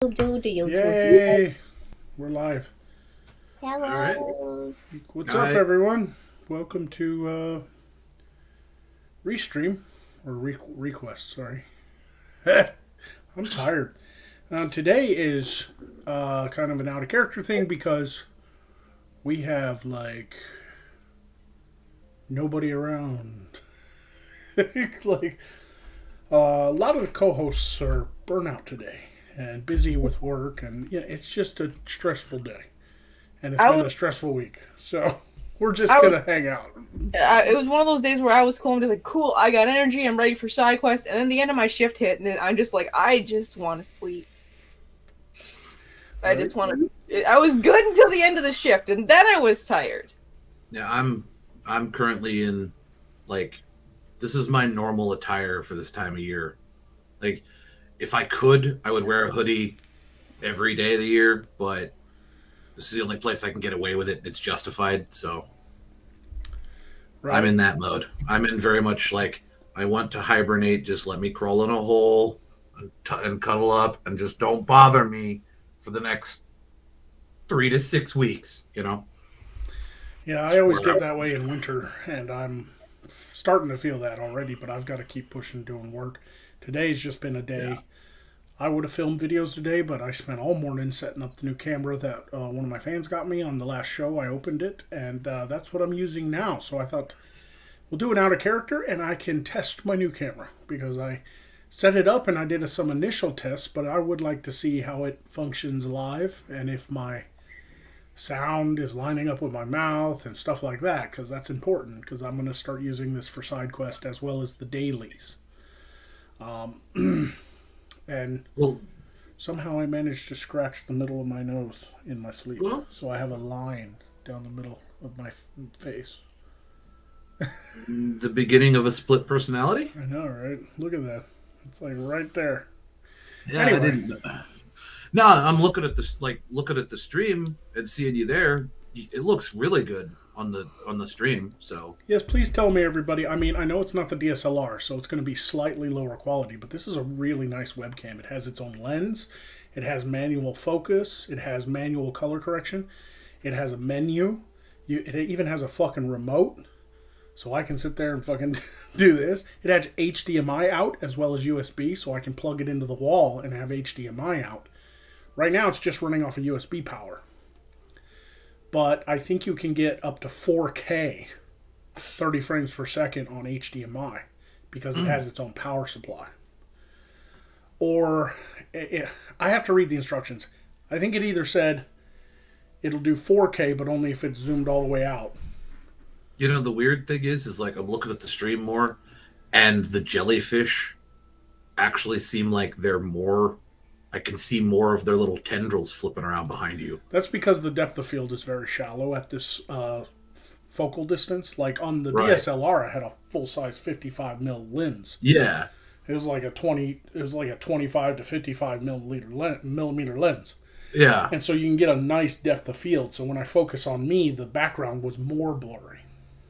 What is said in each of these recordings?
Yay! We're live. All right. What's up, everyone? Welcome to Restream, or Request, sorry. I'm tired. Today is kind of an out-of-character thing because we have, like, nobody around. Like, a lot of the co-hosts are burnout today and busy with work, and yeah, it's just a stressful day. And it's been a stressful week, so we're just gonna hang out. It was one of those days where I was cool. I'm just like, cool, I got energy, I'm ready for side quest. And then the end of my shift hit, and I'm just like, I just want to sleep. Right. I just want to. I was good until the end of the shift, and then I was tired. Yeah, I'm currently in, like, this is my normal attire for this time of year. Like, if I could, I would wear a hoodie every day of the year, but this is the only place I can get away with it. It's justified, so right. I'm in that mode. I'm in very much like, I want to hibernate. Just let me crawl in a hole and cuddle up and just don't bother me for the next 3 to 6 weeks, you know? Yeah, I always get that way in winter, and I'm starting to feel that already, but I've got to keep pushing, doing work. Today's just been a day. Yeah. I would have filmed videos today, but I spent all morning setting up the new camera that one of my fans got me on the last show. I opened it, and that's what I'm using now. So I thought, we'll do it out of character, and I can test my new camera, because I set it up and I did some initial tests, but I would like to see how it functions live, and if my sound is lining up with my mouth and stuff like that, because that's important, because I'm going to start using this for side quest as well as the dailies. And somehow I managed to scratch the middle of my nose in my sleep. So I have a line down the middle of my face. The beginning of a split personality? I know, right? Look at that. It's like right there. Yeah, anyway. I didn't. No, I'm looking at this, like looking at the stream and seeing you there. It looks really good on the stream. So yes, please tell me, everybody. I mean, I know it's not the DSLR, so it's going to be slightly lower quality, but this is a really nice webcam. It has its own lens. It has manual focus. It has manual color correction. It has a menu. It even has a fucking remote, so I can sit there and fucking do this. It has HDMI out as well as USB, so I can plug it into the wall and have HDMI out. Right now, it's just running off of USB power. But I think you can get up to 4K, 30 frames per second on HDMI, because it has its own power supply. Or, I have to read the instructions. I think it either said it'll do 4K, but only if it's zoomed all the way out. You know, the weird thing is like, I'm looking at the stream more, and the jellyfish actually seem like they're more... I can see more of their little tendrils flipping around behind you. That's because the depth of field is very shallow at this focal distance. Like on the DSLR, I had a full-size 55mm lens. Yeah, it was like a 25 to 55 millimeter lens. Yeah, and so you can get a nice depth of field. So when I focus on me, the background was more blurry.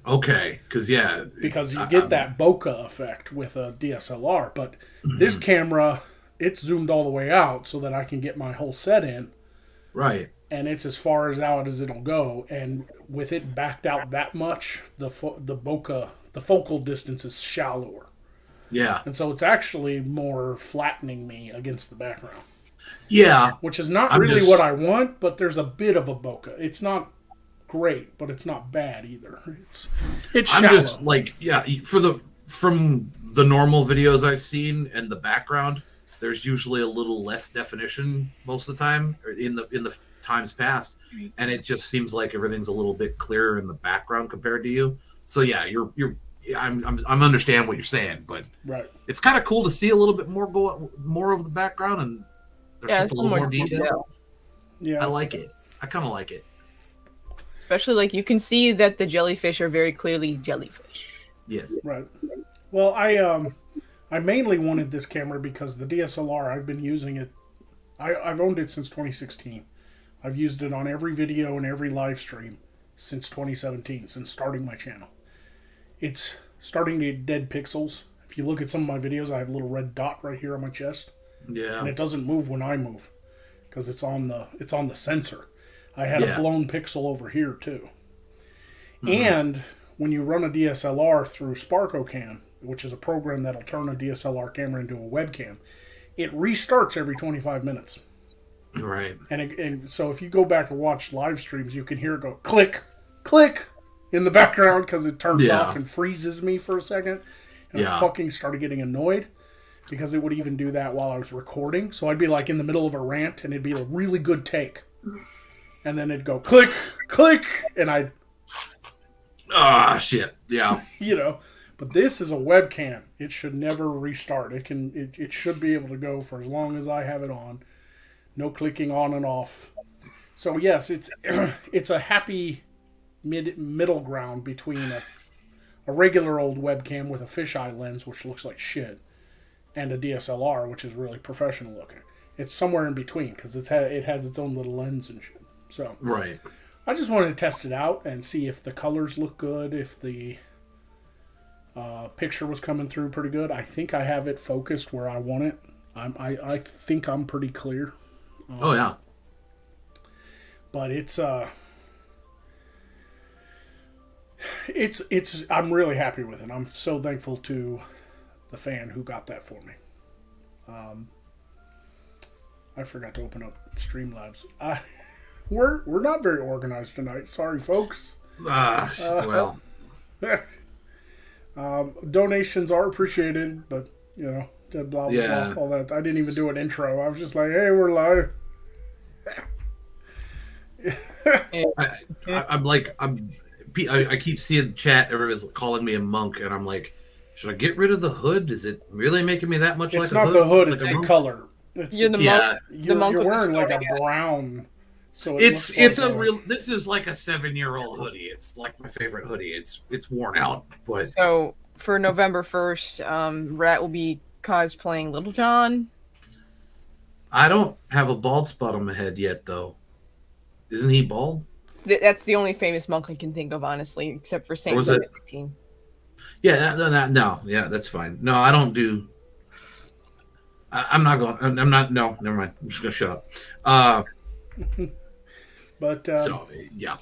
Okay, because you get that bokeh effect with a DSLR, but this camera, it's zoomed all the way out so that I can get my whole set in. Right. And it's as far out as it'll go. And with it backed out that much, the bokeh, the focal distance is shallower. Yeah. And so it's actually more flattening me against the background. Yeah. Which is not really what I want, but there's a bit of a bokeh. It's not great, but it's not bad either. It's shallow. I'm just like, from the normal videos I've seen and the background, there's usually a little less definition most of the time in the times past, and it just seems like everything's a little bit clearer in the background compared to you. So yeah, I'm understand what you're saying, but right, it's kind of cool to see a little bit more of the background, and there's just a little more detail. Yeah, I like it. I kind of like it, especially like you can see that the jellyfish are very clearly jellyfish. Yes, right. Well, I mainly wanted this camera because the DSLR, I've been using it. I've owned it since 2016. I've used it on every video and every live stream since 2017, since starting my channel. It's starting to get dead pixels. If you look at some of my videos, I have a little red dot right here on my chest. Yeah. And it doesn't move when I move. because it's on the sensor. I had a blown pixel over here too. And when you run a DSLR through SparkoCam, which is a program that'll turn a DSLR camera into a webcam, it restarts every 25 minutes. Right. And so if you go back and watch live streams, you can hear it go click, click in the background because it turns off and freezes me for a second. And I fucking started getting annoyed because it would even do that while I was recording. So I'd be like in the middle of a rant and it'd be a really good take. And then it'd go click, click, and I'd... Ah, shit. Yeah. You know, but this is a webcam. It should never restart. It should be able to go for as long as I have it on. No clicking on and off. So yes, it's a happy middle ground between a regular old webcam with a fisheye lens, which looks like shit, and a DSLR, which is really professional looking. It's somewhere in between because it has its own little lens and shit. So right. I just wanted to test it out and see if the colors look good, if the picture was coming through pretty good. I think I have it focused where I want it. I think I'm pretty clear. Oh yeah. But I'm really happy with it. I'm so thankful to the fan who got that for me. I forgot to open up Streamlabs. We're not very organized tonight. Sorry, folks. Well. Donations are appreciated, but, you know, blah, blah, blah, all that. I didn't even do an intro. I was just like, hey, we're live. I keep seeing chat. Everybody's calling me a monk, and I'm like, should I get rid of the hood? Is it really making me that much like a hood? It's not the hood, it's the color. You're the monk. You're wearing like a brown... So it's a real. This is like a 7-year-old hoodie. It's like my favorite hoodie. It's worn out, but so for November 1st, Rat will be cosplaying Little John. I don't have a bald spot on my head yet, though. Isn't he bald? That's the only famous monk I can think of, honestly, except for Saint Benedictine. Yeah, no, yeah, that's fine. No, I don't do. I'm not going. I'm not. No, never mind. I'm just gonna shut up. But so yeah,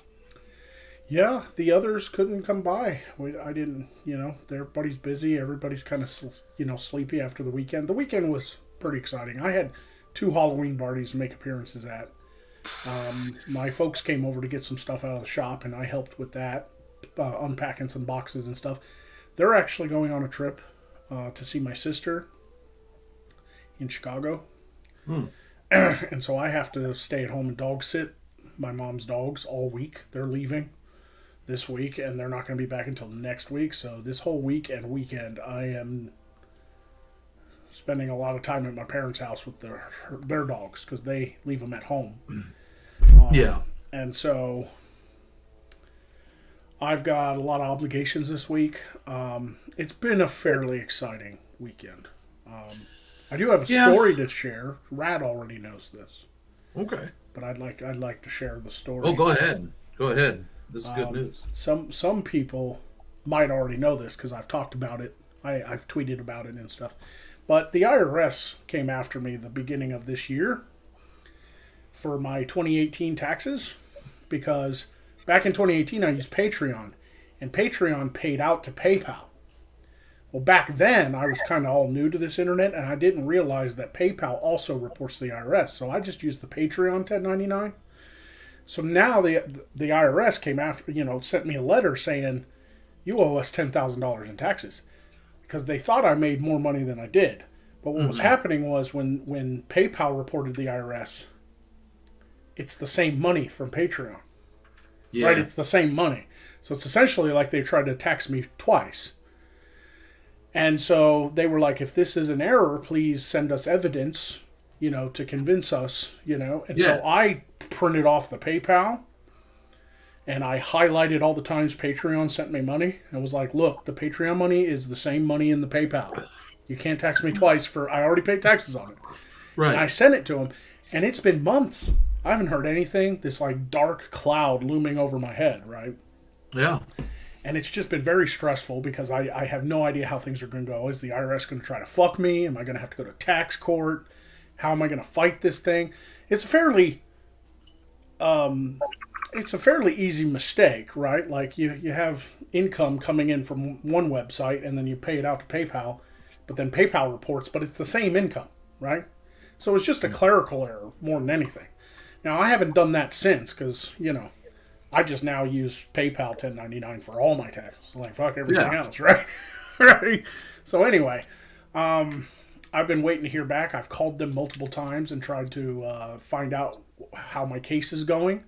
the others couldn't come by. I didn't, you know, everybody's busy. Everybody's kind of, you know, sleepy after the weekend. The weekend was pretty exciting. I had 2 Halloween parties to make appearances at. My folks came over to get some stuff out of the shop, and I helped with that, unpacking some boxes and stuff. They're actually going on a trip to see my sister in Chicago. And so I have to stay at home and dog sit my mom's dogs all week. They're leaving this week, and they're not going to be back until next week. So this whole week and weekend, I am spending a lot of time at my parents' house with their dogs because they leave them at home. And so I've got a lot of obligations this week. It's been a fairly exciting weekend. I do have a story to share. Rad already knows this. Okay. But I'd like to share the story. Oh, go ahead. Go ahead. This is good news. Some people might already know this because I've talked about it. I've tweeted about it and stuff. But the IRS came after me the beginning of this year for my 2018 taxes because back in 2018 I used Patreon, and Patreon paid out to PayPal. Well, back then, I was kind of all new to this internet, and I didn't realize that PayPal also reports to the IRS. So I just used the Patreon 1099. So now the IRS came after, you know, sent me a letter saying, you owe us $10,000 in taxes. Because they thought I made more money than I did. But what was happening was when PayPal reported the IRS, it's the same money from Patreon. Yeah. Right? It's the same money. So it's essentially like they tried to tax me twice. And so they were like, if this is an error, please send us evidence, you know, to convince us, you know. And so I printed off the PayPal and I highlighted all the times Patreon sent me money and was like, look, the Patreon money is the same money in the PayPal. You can't tax me twice I already paid taxes on it. Right. And I sent it to them, and it's been months. I haven't heard anything. This like dark cloud looming over my head, right? Yeah. And it's just been very stressful because I have no idea how things are going to go. Is the IRS going to try to fuck me? Am I going to have to go to tax court? How am I going to fight this thing? It's a fairly easy mistake, right? Like you have income coming in from one website and then you pay it out to PayPal, but then PayPal reports, but it's the same income, right? So it's just a clerical error more than anything. Now, I haven't done that since because, I just now use PayPal 1099 for all my taxes. Like, fuck everything else, right? Right? So anyway, I've been waiting to hear back. I've called them multiple times and tried to find out how my case is going.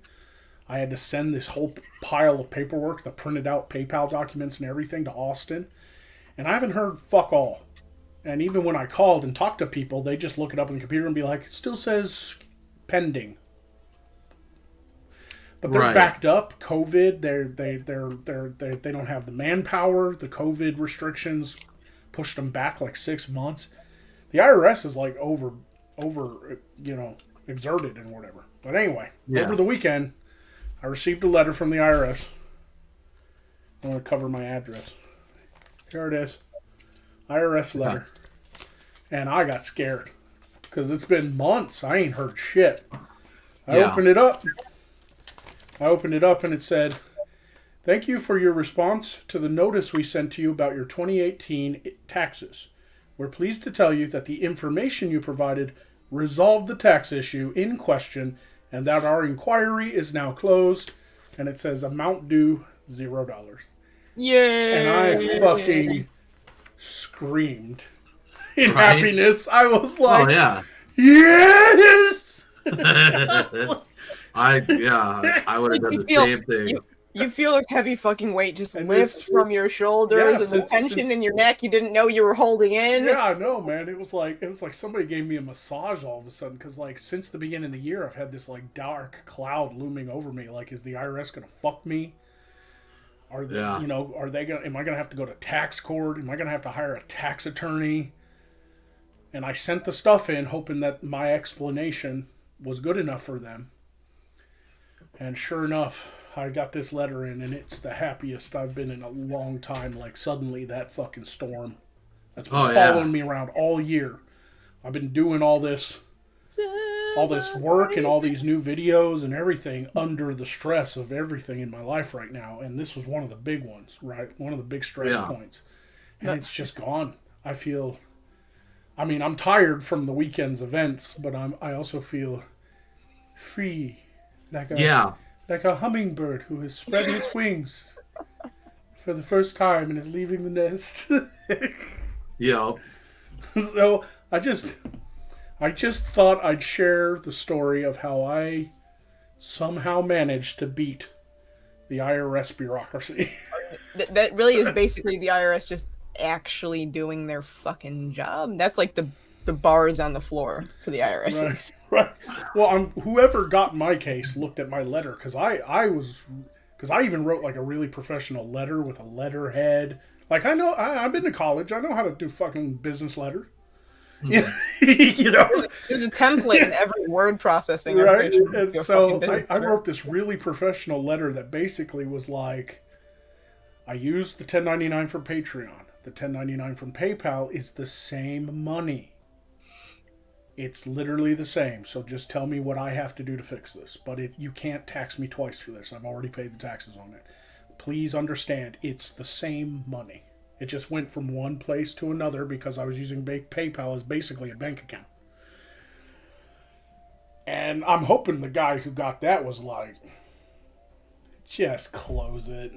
I had to send this whole pile of paperwork, the printed out PayPal documents and everything, to Austin. And I haven't heard fuck all. And even when I called and talked to people, they just look it up on the computer and be like, it still says pending. But they're backed up. COVID, they don't have the manpower. The COVID restrictions pushed them back like 6 months. The IRS is like over exerted and whatever. But anyway, over the weekend, I received a letter from the IRS. I'm going to cover my address. Here it is. IRS letter. And I got scared. Because it's been months. I ain't heard shit. I opened it up. And it said, thank you for your response to the notice we sent to you about your 2018 taxes. We're pleased to tell you that the information you provided resolved the tax issue in question and that our inquiry is now closed. And it says amount due $0. Yay! And I fucking screamed in happiness. I was like, yes! I would have done the same thing. You feel a heavy fucking weight just lift from your shoulders and the tension in your neck you didn't know you were holding in. Yeah, I know, man. It was like somebody gave me a massage all of a sudden because like since the beginning of the year I've had this like dark cloud looming over me. Like, is the IRS gonna fuck me? Are they, am I gonna have to go to tax court? Am I gonna have to hire a tax attorney? And I sent the stuff in hoping that my explanation was good enough for them. And sure enough, I got this letter in, and it's the happiest I've been in a long time. Like, suddenly that fucking storm that's been following me around all year. I've been doing all this work and all these new videos and everything under the stress of everything in my life right now. And this was one of the big ones, right? One of the big stress points. And it's just gone. I'm tired from the weekend's events, but I also feel free. Like a hummingbird who has spread its wings for the first time and is leaving the nest. So I just thought I'd share the story of how I somehow managed to beat the IRS bureaucracy. That really is basically the IRS just actually doing their fucking job. That's like the bars on the floor for the IRS. Right. Well, whoever got my case looked at my letter because I even wrote like a really professional letter with a letterhead. Like I've been to college. I know how to do fucking business letters. There's a template in every word processing. Right. And so I wrote this really professional letter that basically was like, I used the 1099 from Patreon. The 1099 from PayPal is the same money. It's literally the same. So just tell me what I have to do to fix this. But you can't tax me twice for this. I've already paid the taxes on it. Please understand, it's the same money. It just went from one place to another because I was using PayPal as basically a bank account. And I'm hoping the guy who got that was like, just close it.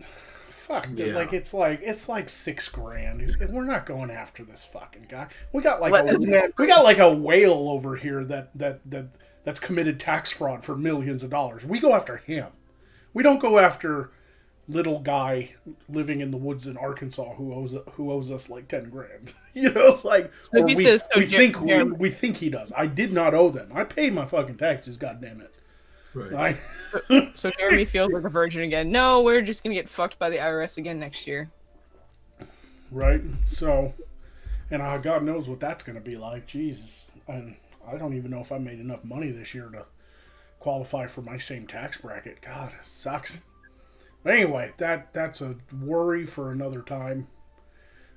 Fuck, dude. Like it's like $6,000. We're not going after this fucking guy. We got like a whale over here that's committed tax fraud for millions of dollars. We go after him. We don't go after little guy living in the woods in Arkansas who owes us like $10,000. So we think he does. I did not owe them. I paid my fucking taxes. God damn it. Right. So Jeremy feels like a virgin again. No, we're just gonna get fucked by the IRS again next year. Right. So, and God knows what that's gonna be like. Jesus, and I don't even know if I made enough money this year to qualify for my same tax bracket. God, it sucks. But anyway, that's a worry for another time.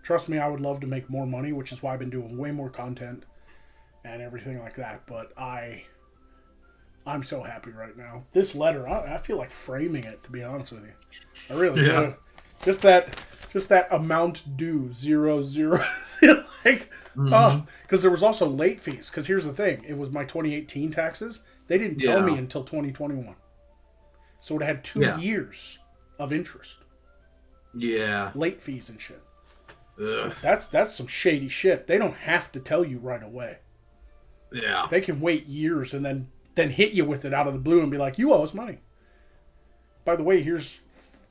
Trust me, I would love to make more money, which is why I've been doing way more content. and everything like that. But I'm so happy right now. This letter, I feel like framing it, to be honest with you. I really do. Just that amount due, 0, 0. Like, because there was also late fees. Because here's the thing. It was my 2018 taxes. They didn't tell me until 2021. So it had 2 years of interest. Yeah. Late fees and shit. Ugh. That's some shady shit. They don't have to tell you right away. Yeah. They can wait years and then hit you with it out of the blue and be like, you owe us money. By the way, here's,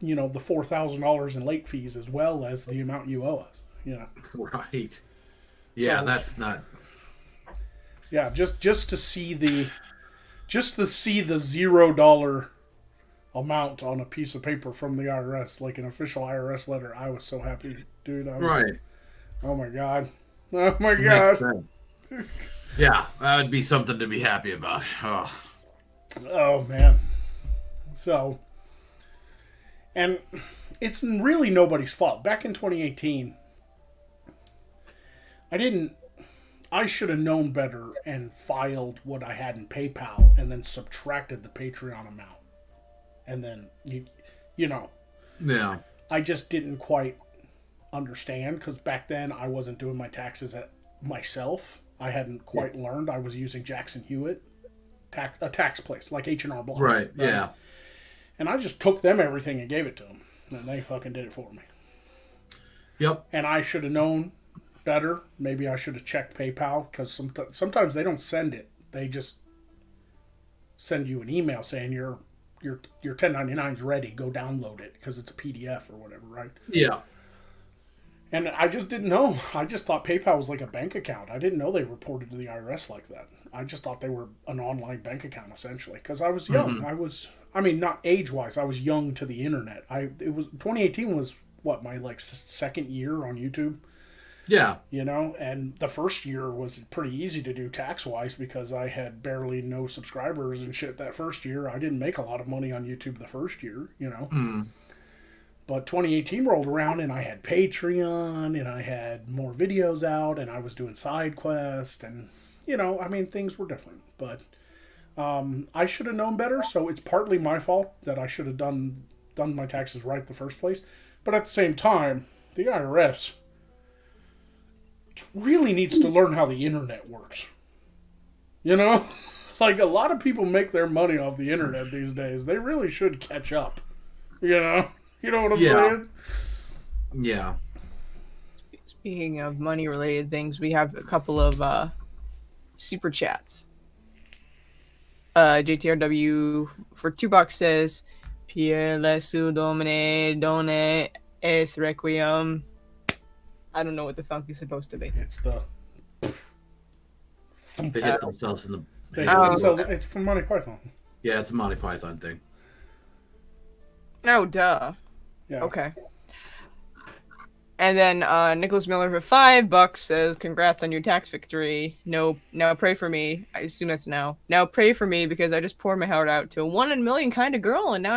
the $4,000 in late fees as well as the amount you owe us. Right. Yeah, so, that's not. Yeah, just to see the $0 amount on a piece of paper from the IRS, like an official IRS letter, I was so happy, dude. Right. Oh my god. Oh my god. Yeah, that would be something to be happy about. Oh man. So, and it's really nobody's fault. Back in 2018, I should have known better and filed what I had in PayPal and then subtracted the Patreon amount. And then, Yeah. I just didn't quite understand because back then I wasn't doing my taxes myself. I hadn't quite learned. I was using Jackson Hewitt, a tax place like H&R Block. Right, yeah. And I just took them everything and gave it to them. And they fucking did it for me. Yep. And I should have known better. Maybe I should have checked PayPal because sometimes they don't send it. They just send you an email saying your 1099's ready. Go download it because it's a PDF or whatever, right? Yeah. And I just didn't know. I just thought PayPal was like a bank account. I didn't know they reported to the IRS like that. I just thought they were an online bank account essentially because I was young. Not age-wise. I was young to the internet. 2018 was what, my second year on YouTube. Yeah. And the first year was pretty easy to do tax-wise because I had barely no subscribers and shit that first year. I didn't make a lot of money on YouTube the first year, But 2018 rolled around and I had Patreon and I had more videos out and I was doing side quests and, things were different. But I should have known better, so it's partly my fault that I should have done my taxes right the first place. But at the same time, the IRS really needs to learn how the internet works. Like a lot of people make their money off the internet these days. They really should catch up. You know what I'm saying? Yeah. Speaking of money-related things, we have a couple of super chats. JTRW for $2 says, "Pierre lesu domine done es requiem." I don't know what the funk is supposed to be. It's the... They hit themselves in the... It's from Monty Python. Yeah, it's a Monty Python thing. Oh, duh. Yeah. Okay. And then Nicholas Miller for $5 says, "Congrats on your tax victory. No, now pray for me." I assume that's now. Now pray for me because I just poured my heart out to a 1 in a million kind of girl, and now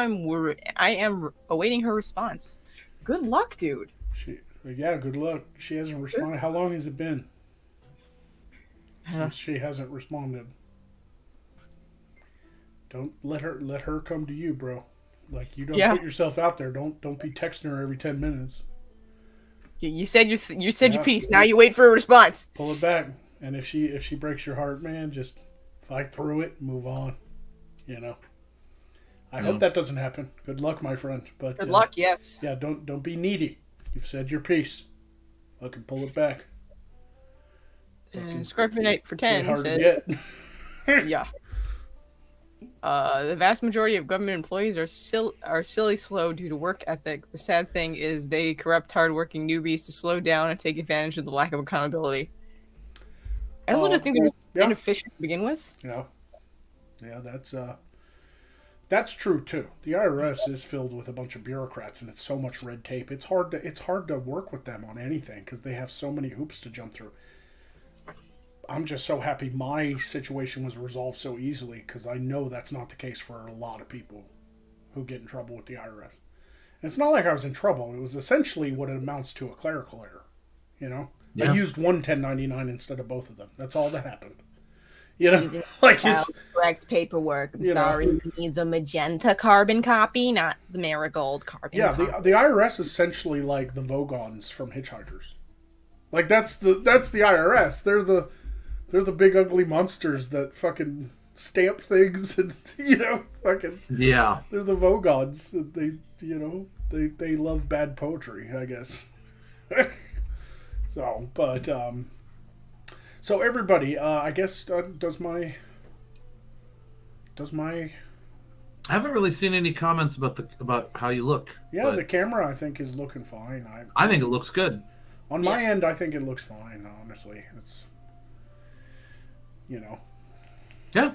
I am awaiting her response. Good luck, dude. Good luck. She hasn't responded. How long has it been since she hasn't responded? Don't let her come to you, bro. Like, you don't put yourself out there. Don't be texting her every 10 minutes. You said your piece. Now you wait for a response. Pull it back. And if she breaks your heart, man, just fight through it and move on. I hope that doesn't happen. Good luck, my friend. But good luck, yes. Yeah, don't be needy. You've said your piece. Fucking pull it back. And Scorpion Knight for 10 hard said, to get. yeah. The vast majority of government employees are silly slow due to work ethic. The sad thing is they corrupt hardworking newbies to slow down and take advantage of the lack of accountability. I also just think they're inefficient to begin with. Yeah, that's true too. The IRS is filled with a bunch of bureaucrats, and it's so much red tape. It's hard to work with them on anything because they have so many hoops to jump through. I'm just so happy my situation was resolved so easily because I know that's not the case for a lot of people who get in trouble with the IRS. And it's not like I was in trouble. It was essentially what it amounts to, a clerical error. Yeah. I used one 1099 instead of both of them. That's all that happened. You know, like it's correct paperwork. I'm you know. sorry, you need the magenta carbon copy, not the marigold carbon. Yeah, copy. the IRS is essentially like the Vogons from Hitchhikers. Like that's the IRS. They're the big ugly monsters that fucking stamp things and fucking Yeah. They're the Vogons. They love bad poetry, I guess. So, but so everybody, I guess does my I haven't really seen any comments about how you look. Yeah, the camera I think is looking fine. I think it looks good. On my end, I think it looks fine. Honestly, it's Yeah.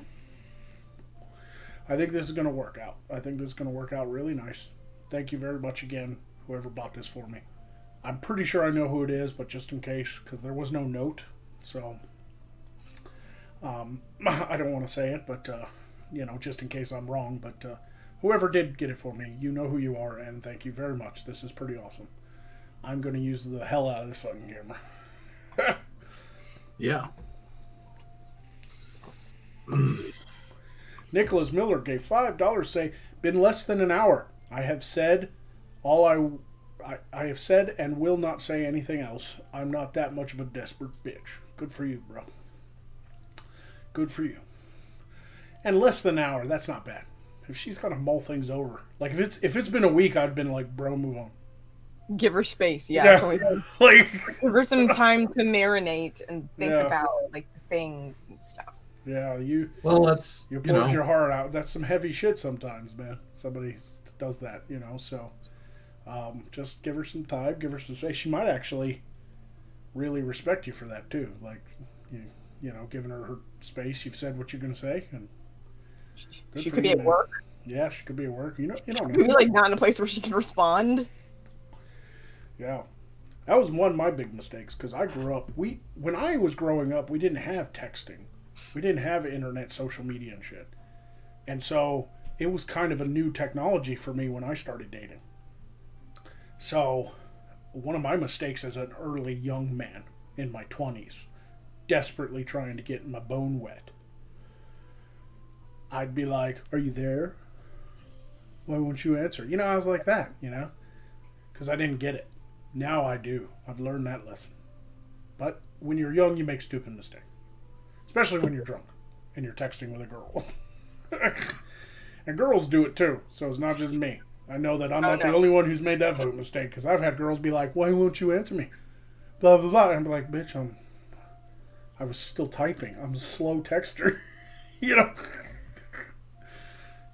I think this is going to work out. I think this is going to work out really nice. Thank you very much again, whoever bought this for me. I'm pretty sure I know who it is, but just in case, because there was no note, so I don't want to say it, but just in case I'm wrong. But whoever did get it for me, you know who you are, and thank you very much. This is pretty awesome. I'm going to use the hell out of this fucking camera. Yeah. Nicholas Miller gave $5. Say, been less than an hour. I have said all I have said and will not say anything else. I'm not that much of a desperate bitch. Good for you, bro. Good for you. And less than an hour, that's not bad. If she's gonna mull things over, like if it's been a week, I've been like, bro, move on. Give her space, yeah. Like give her some time to marinate and think about like the things and stuff. Yeah, you poured your heart out. That's some heavy shit sometimes, man. Somebody does that, so just give her some time, give her some space. She might actually really respect you for that too. Like giving her space. You've said what you're gonna say, and she could be at work. Yeah, she could be at work. You don't know. Could be like not in a place where she can respond. Yeah, that was one of my big mistakes because I grew up. When I was growing up, we didn't have texting, we didn't have internet, social media, and shit, and so it was kind of a new technology for me when I started dating. So, one of my mistakes as an early young man in my 20s, desperately trying to get my bone wet, I'd be like, "Are you there? Why won't you answer?" I was like that, because I didn't get it. Now I do. I've learned that lesson. But when you're young, you make stupid mistakes. Especially when you're drunk and you're texting with a girl. And girls do it too, so it's not just me. I know that I'm not the only one who's made that mistake, because I've had girls be like, "Why won't you answer me?" Blah, blah, blah. And I'm like, "Bitch, I was still typing. I'm a slow texter." Yeah.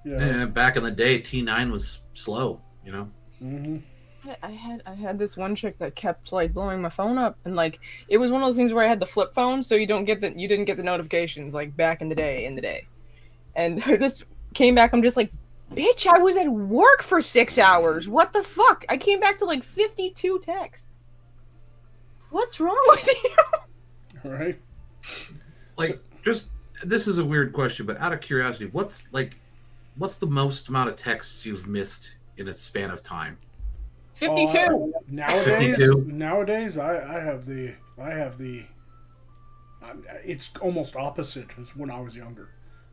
And back in the day, T9 was slow, Mm-hmm. I had this one chick that kept like blowing my phone up, and like it was one of those things where I had the flip phone, so you didn't get the notifications like back in the day. And I just came back. I'm just like, bitch, I was at work for 6 hours. What the fuck? I came back to like 52 texts. What's wrong with you? All right. This is a weird question, but out of curiosity, what's the most amount of texts you've missed in a span of time? 52. Nowadays, I have the. It's almost opposite as when I was younger.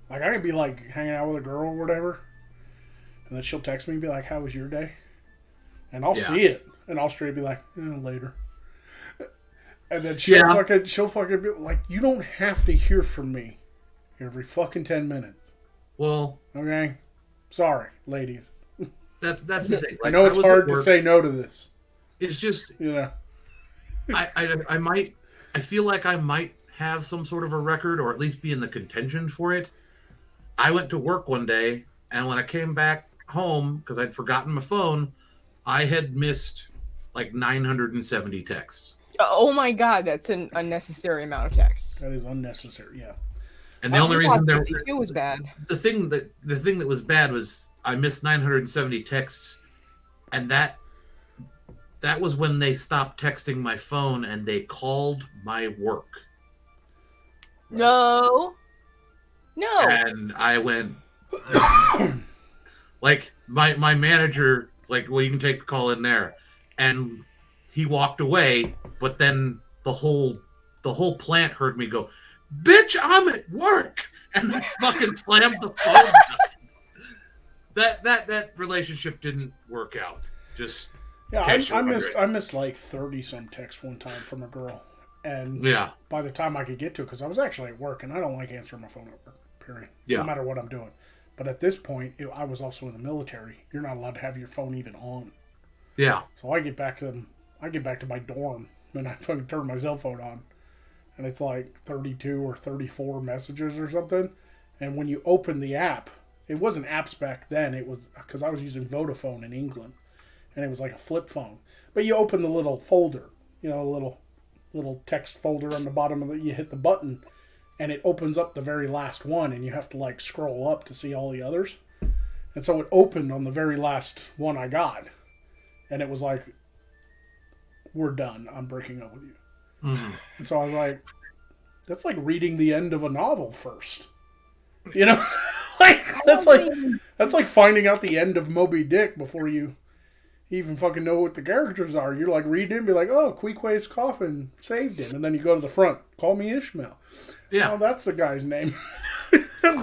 Like I could be like hanging out with a girl or whatever, and then she'll text me and be like, "How was your day?" And I'll see it, and I'll straight be like, "Later." And then she'll fucking be like, "You don't have to hear from me every fucking 10 minutes." Well, okay, sorry, ladies. That's the thing. Like, I know it's hard to say no to this. It's just I feel like I might have some sort of a record, or at least be in the contention for it. I went to work one day, and when I came back home, because I'd forgotten my phone, I had missed like 970 texts. Oh my god, that's an unnecessary amount of texts. That is unnecessary, yeah. And the only reason it was bad. The thing that was bad was I missed 970 texts, and that was when they stopped texting my phone and they called my work. No. And I went, like, my manager was like, "Well, you can take the call in there." And he walked away, but then the whole plant heard me go, "Bitch, I'm at work," and then fucking slammed the phone down. That relationship didn't work out. Just yeah, I missed like 30 some texts one time from a girl, and yeah, by the time I could get to it, because I was actually at work, and I don't like answering my phone at work. Period. Yeah. No matter what I'm doing. But at this point, I was also in the military. You're not allowed to have your phone even on. Yeah. So I get back to my dorm, and I fucking turn my cell phone on, and it's like 32 or 34 messages or something. And when you open the app, it wasn't apps back then. It was because I was using Vodafone in England, and it was like a flip phone. But you open the little folder, little text folder on the bottom of it. You hit the button, and it opens up the very last one, and you have to like scroll up to see all the others. And so it opened on the very last one I got, and it was like, "We're done. I'm breaking up with you." Mm-hmm. And so I was like, "That's like reading the end of a novel first." You know, like that's like finding out the end of Moby Dick before you even fucking know what the characters are. You're like reading it and be like, "Oh, Queequeg's coffin saved him," and then you go to the front, "Call me Ishmael." Yeah, oh, that's the guy's name.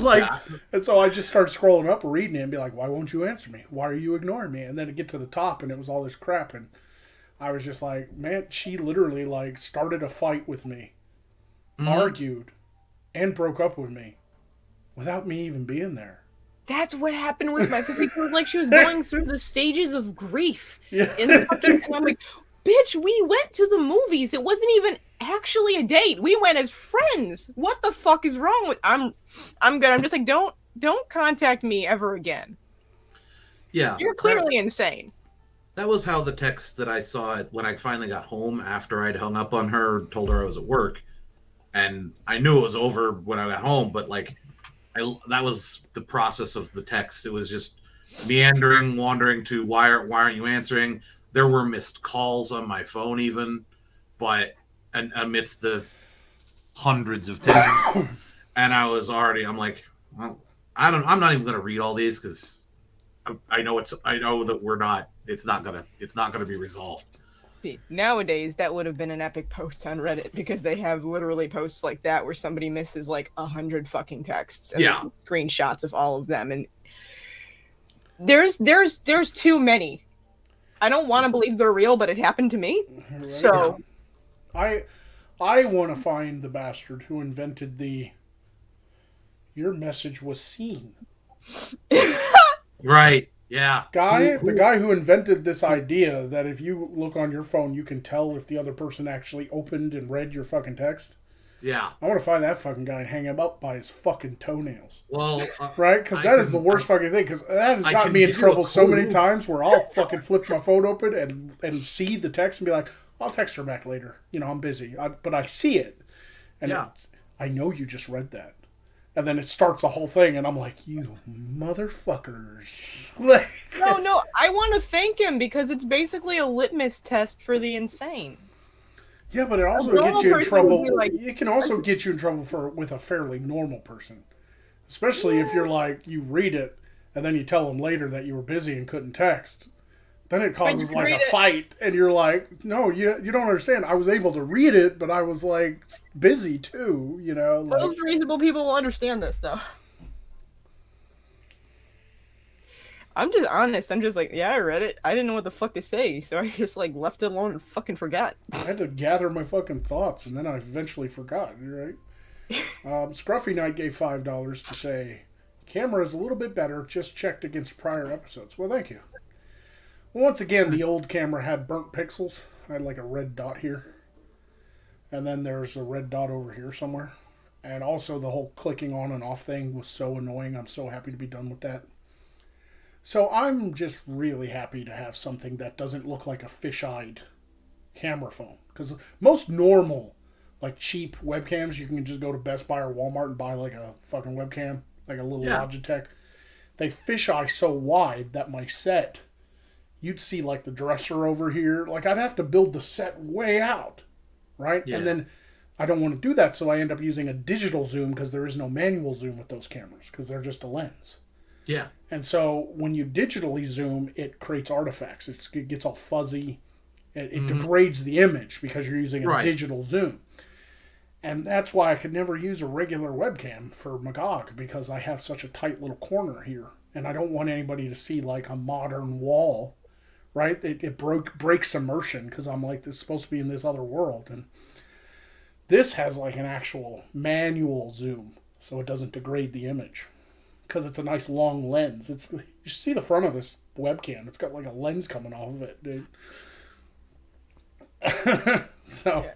Like, yeah. And so I just started scrolling up, reading it, and be like, "Why won't you answer me? Why are you ignoring me?" And then it get to the top, and it was all this crap, and I was just like, "Man, she literally like started a fight with me, argued, and broke up with me." Without me even being there. That's what happened with my sister. It was like she was going through the stages of grief. Yeah. And I'm like, bitch, we went to the movies. It wasn't even actually a date. We went as friends. What the fuck is wrong with I'm good. I'm just like, don't contact me ever again. Yeah. You're clearly insane. That was how the text that I saw when I finally got home after I'd hung up on her, told her I was at work. And I knew it was over when I got home, but like that was the process of the text. It was just meandering, wandering to why aren't you answering? There were missed calls on my phone even, but and amidst the hundreds of texts, and I'm like, well, I'm not even gonna read all these because I know that it's not gonna be resolved. See, nowadays that would have been an epic post on Reddit because they have literally posts like that where somebody misses like 100 fucking texts and screenshots of all of them, and there's too many. I don't want to believe they're real, but it happened to me. Right. So, I want to find the bastard who invented your message was seen. Right. Yeah. The guy who invented this idea that if you look on your phone, you can tell if the other person actually opened and read your fucking text. Yeah. I want to find that fucking guy and hang him up by his fucking toenails. Well, right? Because that is the worst fucking thing. Because that has gotten me in trouble so many times where I'll fucking flip my phone open and see the text and be like, "I'll text her back later. I'm busy." But I see it. And I know you just read that. And then it starts the whole thing, and I'm like, "You motherfuckers!" No, I want to thank him because it's basically a litmus test for the insane. Yeah, but it also gets you in trouble. It can also get you in trouble with a fairly normal person, especially if you're like you read it and then you tell them later that you were busy and couldn't text. Then it causes like a fight, and you're like, "No, you don't understand. I was able to read it, but I was like busy too." Most reasonable people will understand this, though. I'm just honest. I'm just like, yeah, I read it. I didn't know what the fuck to say, so I just like left it alone and fucking forgot. I had to gather my fucking thoughts, and then I eventually forgot. You're right. Scruffy Knight gave $5 to say, "Camera is a little bit better. Just checked against prior episodes." Well, thank you. Once again, the old camera had burnt pixels. I had like a red dot here. And then there's a red dot over here somewhere. And also the whole clicking on and off thing was so annoying. I'm so happy to be done with that. So I'm just really happy to have something that doesn't look like a fish-eyed camera phone. Because most normal, like cheap webcams, you can just go to Best Buy or Walmart and buy like a fucking webcam. Like a little Logitech. They fish-eye so wide that my set... You'd see like the dresser over here. Like I'd have to build the set way out, right? Yeah. And then I don't want to do that, so I end up using a digital zoom because there is no manual zoom with those cameras because they're just a lens. Yeah. And so when you digitally zoom, it creates artifacts. It gets all fuzzy, It degrades the image because you're using a Right. digital zoom. And that's why I could never use a regular webcam for Magog, because I have such a tight little corner here. And I don't want anybody to see like a modern wall, right? It breaks immersion because I'm like, this is supposed to be in this other world. And this has like an actual manual zoom, so it doesn't degrade the image. Because it's a nice long lens. You see the front of this webcam. It's got like a lens coming off of it, dude. So... Yeah.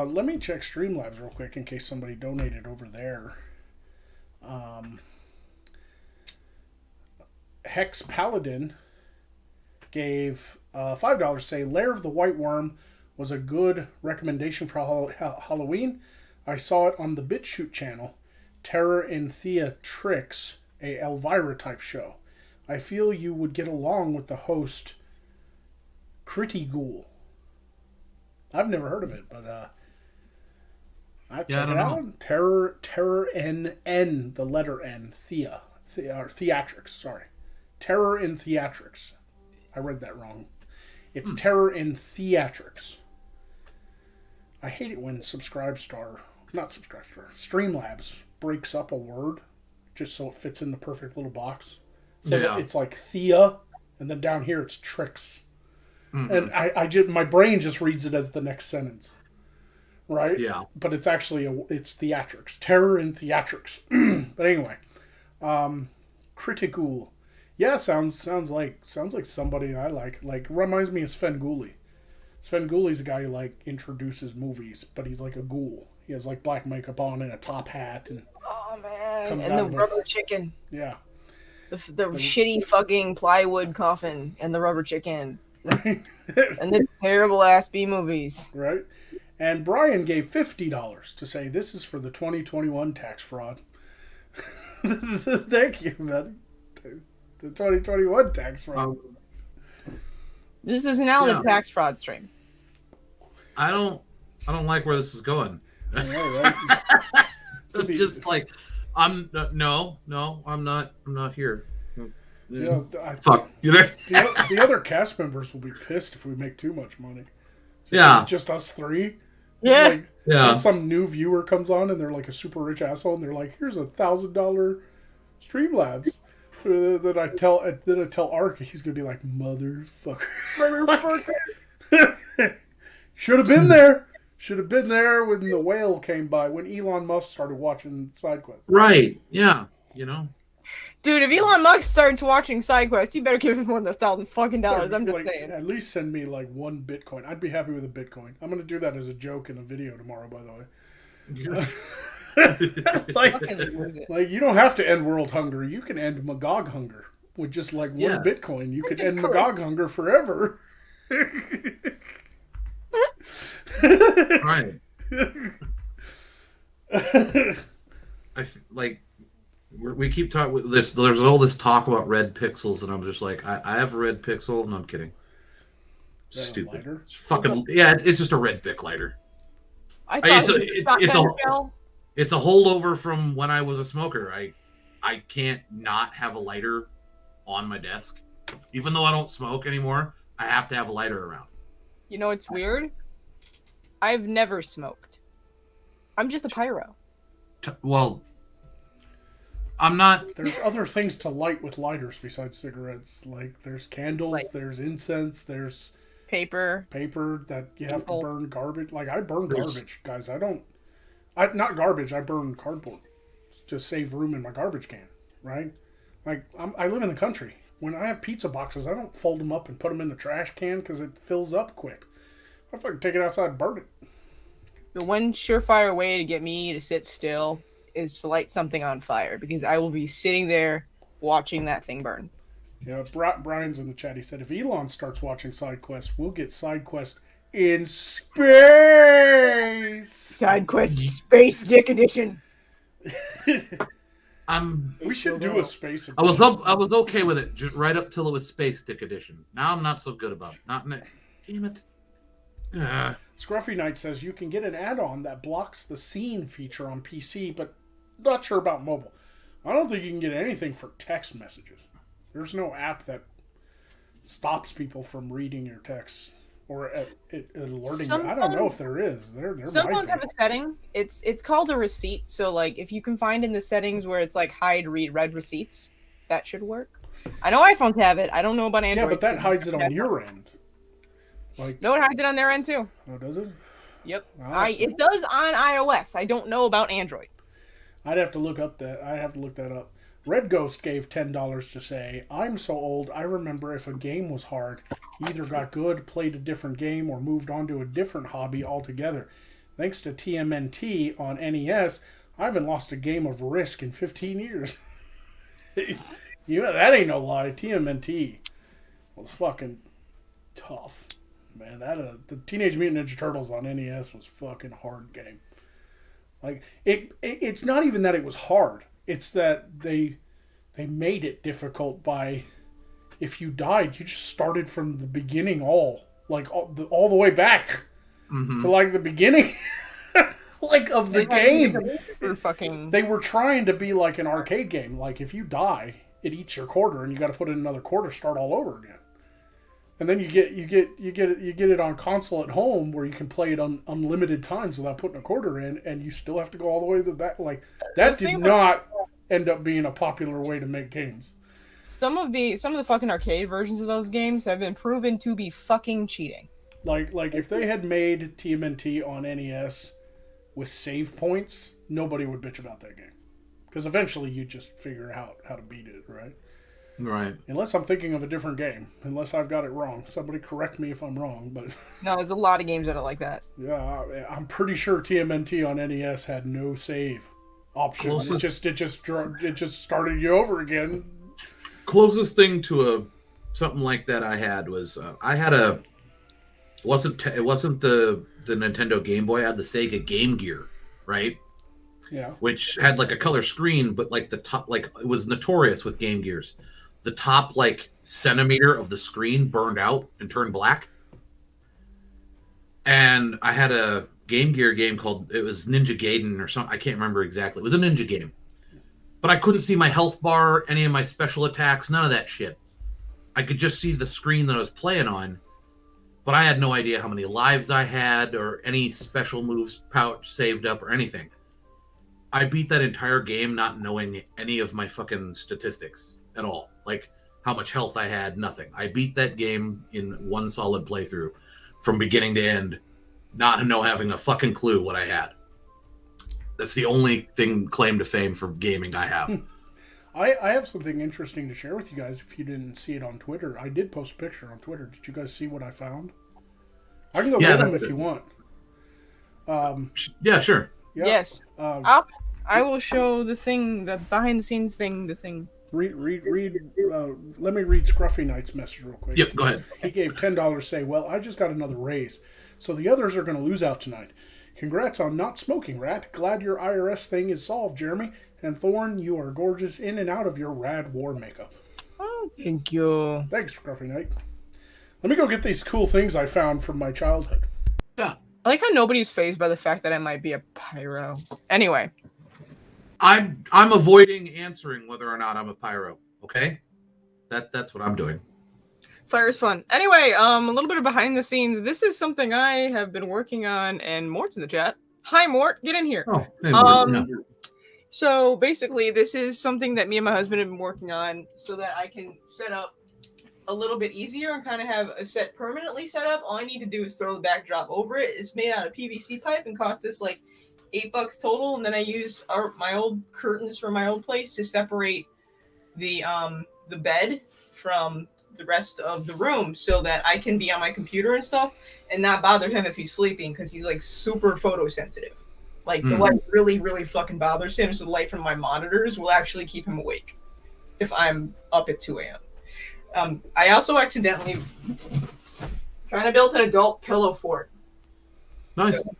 Let me check Streamlabs real quick in case somebody donated over there. Hex Paladin gave $5 to say Lair of the White Worm was a good recommendation for Halloween. I saw it on the BitChute channel, Terror in Theatrix, a Elvira type show. I feel you would get along with the host, Critty Ghoul. I've never heard of it, but I check it out. Terror N, the letter N, Theatrix. Sorry, Terror in Theatrix. I read that wrong. It's Terror in Theatrix. I hate it when Streamlabs breaks up a word just so it fits in the perfect little box. So it's like Thea, and then down here it's Trix. And my brain just reads it as the next sentence, right? Yeah. But it's actually it's Theatrix, Terror in Theatrix. But anyway, Critical, yeah, sounds like somebody I like. Like reminds me of Sven Gulli. Sven Gulli's a guy who like introduces movies, but he's like a ghoul. He has like black makeup on and a top hat, and Oh man, Comes and out the of it. rubber chicken, yeah, the shitty fucking plywood coffin, and the rubber chicken, right, and the terrible ass B movies. right. And Brian gave $50 to say this is for the 2021 tax fraud. Thank you, man. The 2021 tax fraud. This is now Yeah. the tax fraud stream. I don't like where this is going. I know, right? Just like I'm not here. Yeah, Fuck. You know? the other cast members will be pissed if we make too much money. So Yeah. it's just us three. Yeah. Like, Yeah. some new viewer comes on and they're like a super rich asshole and they're like, "Here's $1,000 Streamlabs." Then I tell Ark, he's gonna be like, "Motherfucker, should have been there. Should have been there when the whale came by. When Elon Musk started watching SideQuest." Right. Yeah. You know. Dude, if Elon Musk starts watching SideQuest, you better give him more than $1,000 fucking dollars. I'm just Like, saying. at least send me like 1 Bitcoin. I'd be happy with a Bitcoin. I'm gonna do that as a joke in a video tomorrow, by the way. Fucking lose it. Like, you don't have to end world hunger. You can end Magog hunger with just like 1 Yeah. Bitcoin. You could end Magog hunger forever. Right. We keep talking. There's all this talk about red pixels, and I'm just like, I have a red pixel. No, I'm kidding. that a Stupid. lighter? It's fucking yeah. It's just a red Bic lighter. I It's thought a- it was it- it's a- shotgun shell. It's a holdover from when I was a smoker. I can't not have a lighter on my desk, even though I don't smoke anymore. I have to have a lighter around. You know what's weird? I've never smoked. I'm just a pyro. Well, I'm not. There's other things to light with lighters besides cigarettes. Like, there's candles, Like- there's incense, there's Paper. paper that you have to People. burn garbage. Like, I burn There's- garbage, guys. Not garbage, I burn cardboard to save room in my garbage can, right? Like, I live in the country. When I have pizza boxes, I don't fold them up and put them in the trash can because it fills up quick. I fucking take it outside and burn it. The one surefire way to get me to sit still is to light something on fire, because I will be sitting there watching that thing burn. Yeah, Brian's in the chat. He said, if Elon starts watching SideQuest, we'll get SideQuest in space. SideQuest Space Dick Edition. We should do a space. I was okay with it right up till it was Space Dick Edition. Now I'm not so good about it. Damn it. Scruffy Knight says you can get an add-on that blocks the scene feature on PC, but not sure about mobile. I don't think you can get anything for text messages. There's no app that stops people from reading your texts or at it alerting Some you. I don't know phones- if there is. There Some might phones be. have a setting. It's called a receipt. So like if you can find in the settings where it's like hide read read receipts, that should work. I know iPhones have it. I don't know about Android. Yeah, but that hides it on your end. Like, no, it hides it on their end too. oh, does it? Yep. Ah, It does on iOS. I don't know about Android. I'd have to look that up. Red Ghost gave $10 to say, I'm so old, I remember if a game was hard, he either got good, played a different game, or moved on to a different hobby altogether. Thanks to TMNT on NES, I haven't lost a game of Risk in 15 years. Yeah, that ain't no lie. TMNT was fucking tough. Man, the Teenage Mutant Ninja Turtles on NES was fucking hard game. Like it's not even that it was hard. It's that they made it difficult by if you died, you just started from the beginning all the way back to like the beginning like of the game. They were trying to be like an arcade game. Like if you die, it eats your quarter and you got to put in another quarter, start all over again. And then you get it on console at home where you can play it unlimited times without putting a quarter in, and you still have to go all the way to the back. Like that did not end up being a popular way to make games. Some of the fucking arcade versions of those games have been proven to be fucking cheating. Like if they had made TMNT on NES with save points, nobody would bitch about that game, because eventually you just figure out how to beat it, right? Right. Unless I'm thinking of a different game. Unless I've got it wrong. Somebody correct me if I'm wrong. But no, there's a lot of games that are like that. Yeah, I'm pretty sure TMNT on NES had no save option. It just started you over again. Closest thing to something like that I had was I had it wasn't the Nintendo Game Boy. I had the Sega Game Gear, right? Yeah. Which had like a color screen, but like the top, like it was notorious with Game Gears. The top like centimeter of the screen burned out and turned black. And I had a Game Gear game called, it was Ninja Gaiden or something. I can't remember exactly. It was a ninja game. But I couldn't see my health bar, any of my special attacks, none of that shit. I could just see the screen that I was playing on. But I had no idea how many lives I had or any special moves pouch saved up or anything. I beat that entire game not knowing any of my fucking statistics at all. Like how much health I had, nothing. I beat that game in one solid playthrough from beginning to end, not having a fucking clue what I had. That's the only claim to fame for gaming I have. I have something interesting to share with you guys if you didn't see it on Twitter. I did post a picture on Twitter. Did you guys see what I found? I can go get them if you want. Yeah, sure. Yeah. Yes. I will show the thing, the behind the scenes thing, the thing. Read. Let me read Scruffy Knight's message real quick. Yep, go ahead. He gave $10. Say, well, I just got another raise, so the others are going to lose out tonight. Congrats on not smoking, Rat. Glad your IRS thing is solved, Jeremy. And Thorn, you are gorgeous in and out of your rad war makeup. Oh, thank you. Thanks, Scruffy Knight. Let me go get these cool things I found from my childhood. Yeah. I like how nobody's fazed by the fact that I might be a pyro. Anyway. I'm avoiding answering whether or not I'm a pyro. Okay, that's what I'm doing. Fire is fun. Anyway, a little bit of behind the scenes. This is something I have been working on, and Mort's in the chat. Hi, Mort. Get in here. Oh, hey, Mort. Yeah. So basically, this is something that me and my husband have been working on, so that I can set up a little bit easier and kind of have a set permanently set up. All I need to do is throw the backdrop over it. It's made out of PVC pipe and cost us like $8 total, and then I used my old curtains from my old place to separate the bed from the rest of the room so that I can be on my computer and stuff and not bother him if he's sleeping, because he's like super photosensitive. Like the light really, really fucking bothers him, so the light from my monitors will actually keep him awake if I'm up at 2 a.m. I also accidentally kind of built an adult pillow fort. Nice. So,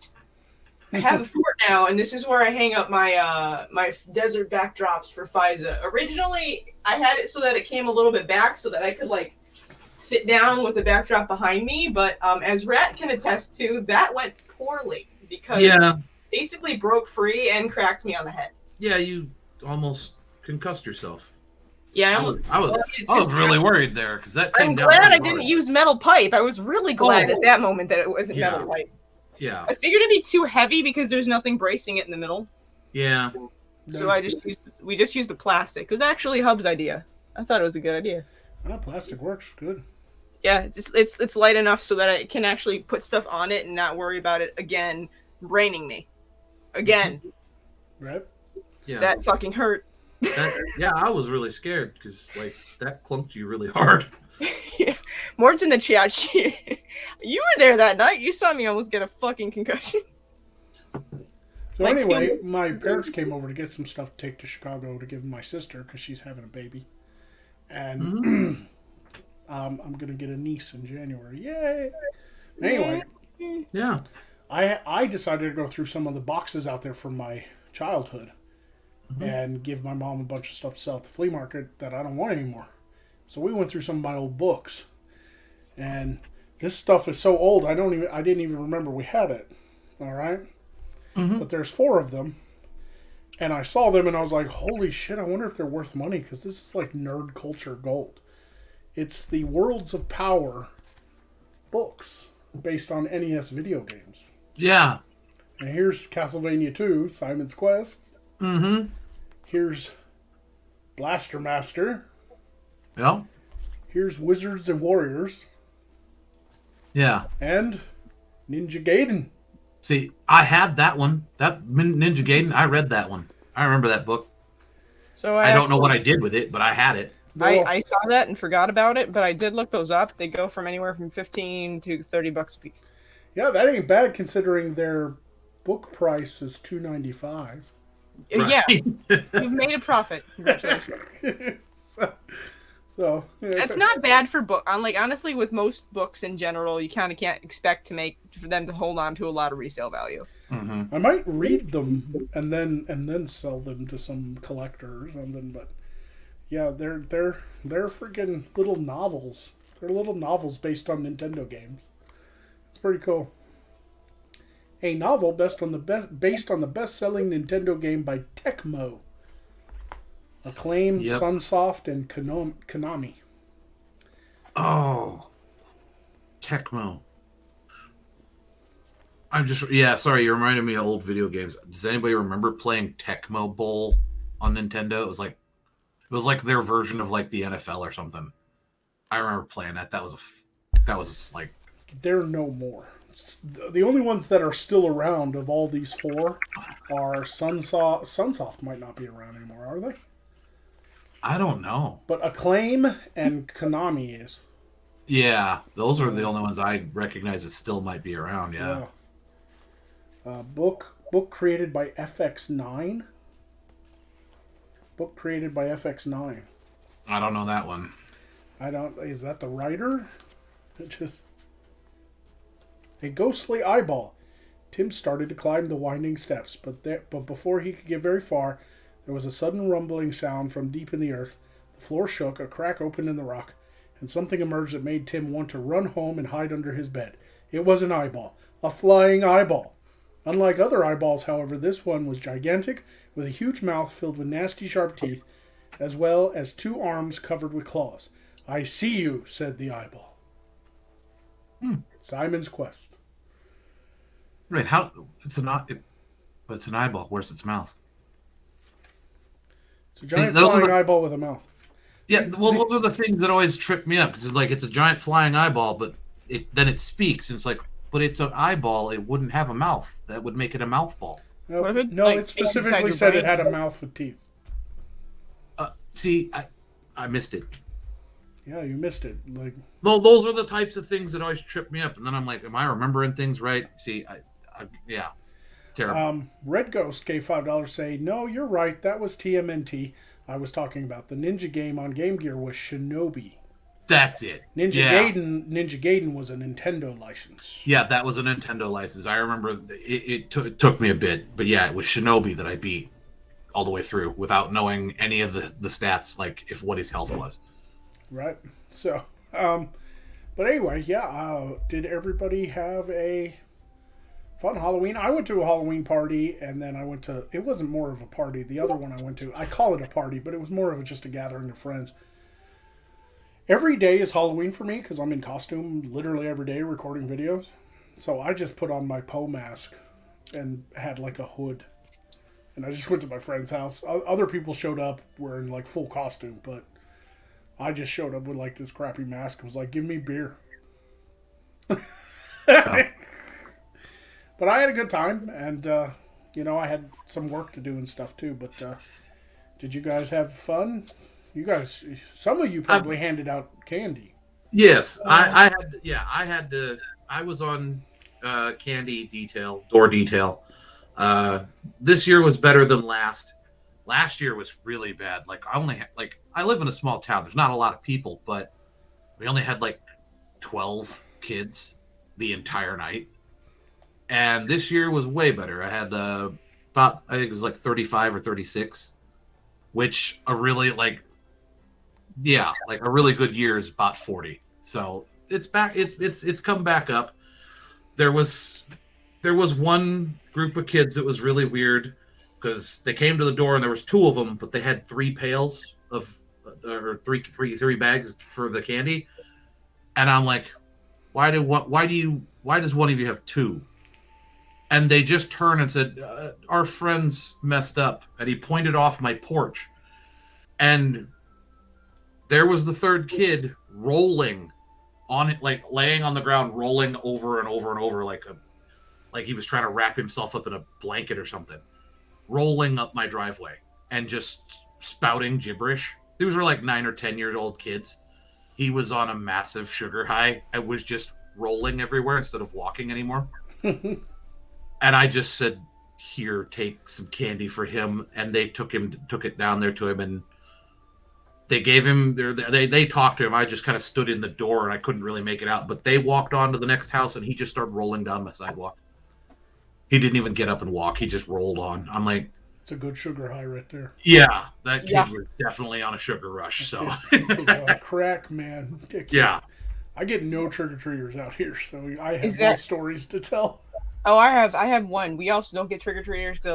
I have a fort now, and this is where I hang up my my desert backdrops for FISA. Originally, I had it so that it came a little bit back so that I could like sit down with the backdrop behind me, but as Rat can attest to, that went poorly because it basically broke free and cracked me on the head. Yeah, you almost concussed yourself. Yeah, I I almost. was I was well, it's I was just- really worried there because that came I'm down glad pretty I didn't hard. use metal pipe. I was really glad Oh. at that moment that it wasn't Yeah. metal pipe. Yeah, I figured it'd be too heavy because there's nothing bracing it in the middle. yeah. So we just used the plastic. It was actually Hub's idea. I thought it was a good idea. Plastic works good. Yeah, it's light enough so that I can actually put stuff on it and not worry about it again raining me. Again, Right? Yeah, that fucking hurt. yeah. I was really scared because like that clunked you really hard. Yeah. Mort's in the chat. You were there that night. You saw me almost get a fucking concussion. So Like anyway, my parents came over to get some stuff to take to Chicago to give my sister because she's having a baby, and I'm gonna get a niece in January. Yay! Anyway, Yeah. I decided to go through some of the boxes out there from my childhood and give my mom a bunch of stuff to sell at the flea market that I don't want anymore. So we went through some of my old books, and this stuff is so old I didn't even remember we had it. All right? But there's 4 of them, and I saw them and I was like, holy shit, I wonder if they're worth money because this is like nerd culture gold. It's the Worlds of Power books based on NES video games. Yeah. And here's Castlevania 2, Simon's Quest. Mm-hmm. Here's Blaster Master. Yeah. Here's Wizards and Warriors. Yeah. And Ninja Gaiden. See, I had that one. That Ninja Gaiden, I read that one. I remember that book. So I don't know what I did with it, but I had it. I saw that and forgot about it, but I did look those up. They go from anywhere from $15 to $30 a piece. Yeah, that ain't bad considering their book price is $2.95. Yeah, you've made a profit. Congratulations. so yeah, It's not bad for book. Like honestly, with most books in general, you kind of can't expect for them to hold on to a lot of resale value. Mm-hmm. I might read them and then sell them to some collector or something. But yeah, they're freaking little novels. They're little novels based on Nintendo games. It's pretty cool. A novel based on the best-selling Nintendo game by Tecmo, Acclaim, Sunsoft, and Konami. Oh, Tecmo. Sorry, you reminded me of old video games. Does anybody remember playing Tecmo Bowl on Nintendo? It was like their version of like the NFL or something. I remember playing that. That was like There are no more. The only ones that are still around of all these 4 are Sunsoft. Sunsoft might not be around anymore, are they? I don't know. But Acclaim and Konami is. Yeah, those are the only ones I recognize that still might be around. Yeah. Book created by FX9. Book created by FX9. I don't know that one. Is that the writer? A ghostly eyeball. Tim started to climb the winding steps, but before he could get very far, there was a sudden rumbling sound from deep in the earth. The floor shook, a crack opened in the rock, and something emerged that made Tim want to run home and hide under his bed. It was an eyeball. A flying eyeball. Unlike other eyeballs, however, this one was gigantic, with a huge mouth filled with nasty sharp teeth, as well as 2 arms covered with claws. I see you, said the eyeball. Simon's Quest. Right? How? But it's an eyeball. Where's its mouth? It's a giant flying eyeball with a mouth. Yeah. Well, those are the things that always trip me up because it's a giant flying eyeball, but then it speaks, and it's like, but it's an eyeball. It wouldn't have a mouth. That would make it a mouth ball. No, What if it, no, like, it stays inside specifically your said brain? it had a mouth with teeth. See, I missed it. Yeah, you missed it. Like, No, those are the types of things that always trip me up, and then I'm like, am I remembering things right? See, yeah, terrible. Red Ghost gave $5 saying, no, you're right, that was TMNT. I was talking about the Ninja game on Game Gear was Shinobi. That's it. Ninja Gaiden was a Nintendo license. Yeah, that was a Nintendo license. I remember it took me a bit, but yeah, it was Shinobi that I beat all the way through without knowing any of the stats, like what his health was. Right. So, but anyway, yeah. Did everybody have a Fun Halloween. I went to a Halloween party, and then I went to... It wasn't more of a party. The other one I went to, I call it a party, but it was more of just a gathering of friends. Every day is Halloween for me, because I'm in costume literally every day recording videos. So I just put on my Poe mask and had like a hood. And I just went to my friend's house. Other people showed up wearing like full costume, but I just showed up with like this crappy mask. I was like, give me beer. Oh. But I had a good time, and, I had some work to do and stuff, too. But did you guys have fun? You guys, some of you probably handed out candy. Yes, I was on candy door detail. This year was better than last. Last year was really bad. Like, I live in a small town. There's not a lot of people, but we only had, 12 kids the entire night. And this year was way better. I had I think it was 35 or 36, which a really a really good year is about 40. So it's back. It's come back up. There was one group of kids that was really weird because they came to the door and there was 2 of them, but they had 3 pails of or three bags for the candy, and I'm like, why does one of you have 2? And they just turned and said, our friend's messed up. And he pointed off my porch. And there was the 3rd kid rolling on it, laying on the ground, rolling over and over and over like he was trying to wrap himself up in a blanket or something. Rolling up my driveway and just spouting gibberish. These were 9 or 10 years old kids. He was on a massive sugar high. I was just rolling everywhere instead of walking anymore. And I just said, here, take some candy for him. And they took it down there to him, and they gave him, they talked to him. I just kind of stood in the door, and I couldn't really make it out. But they walked on to the next house, and he just started rolling down the sidewalk. He didn't even get up and walk. He just rolled on. I'm like... It's a good sugar high right there. Yeah, that kid was definitely on a sugar rush. So crack, man. Yeah. I get no trick-or-treaters out here, so I have no stories to tell. Oh, I have one. We also don't get trick-or-treaters because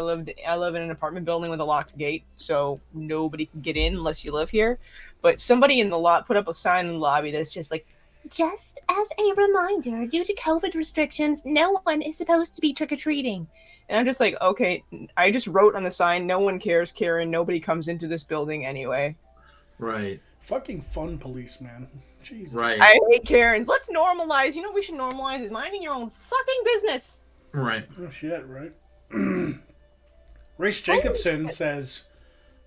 I live in an apartment building with a locked gate, so nobody can get in unless you live here. But somebody in the lot put up a sign in the lobby that's just like, just as a reminder, due to COVID restrictions, no one is supposed to be trick-or-treating. And I'm just like, okay, I just wrote on the sign, no one cares, Karen. Nobody comes into this building anyway. Right. Fucking fun police, man. Jesus. Right. I hate Karens. Let's normalize. You know what we should normalize is minding your own fucking business. Right. Oh, shit, right? Race Jacobson says,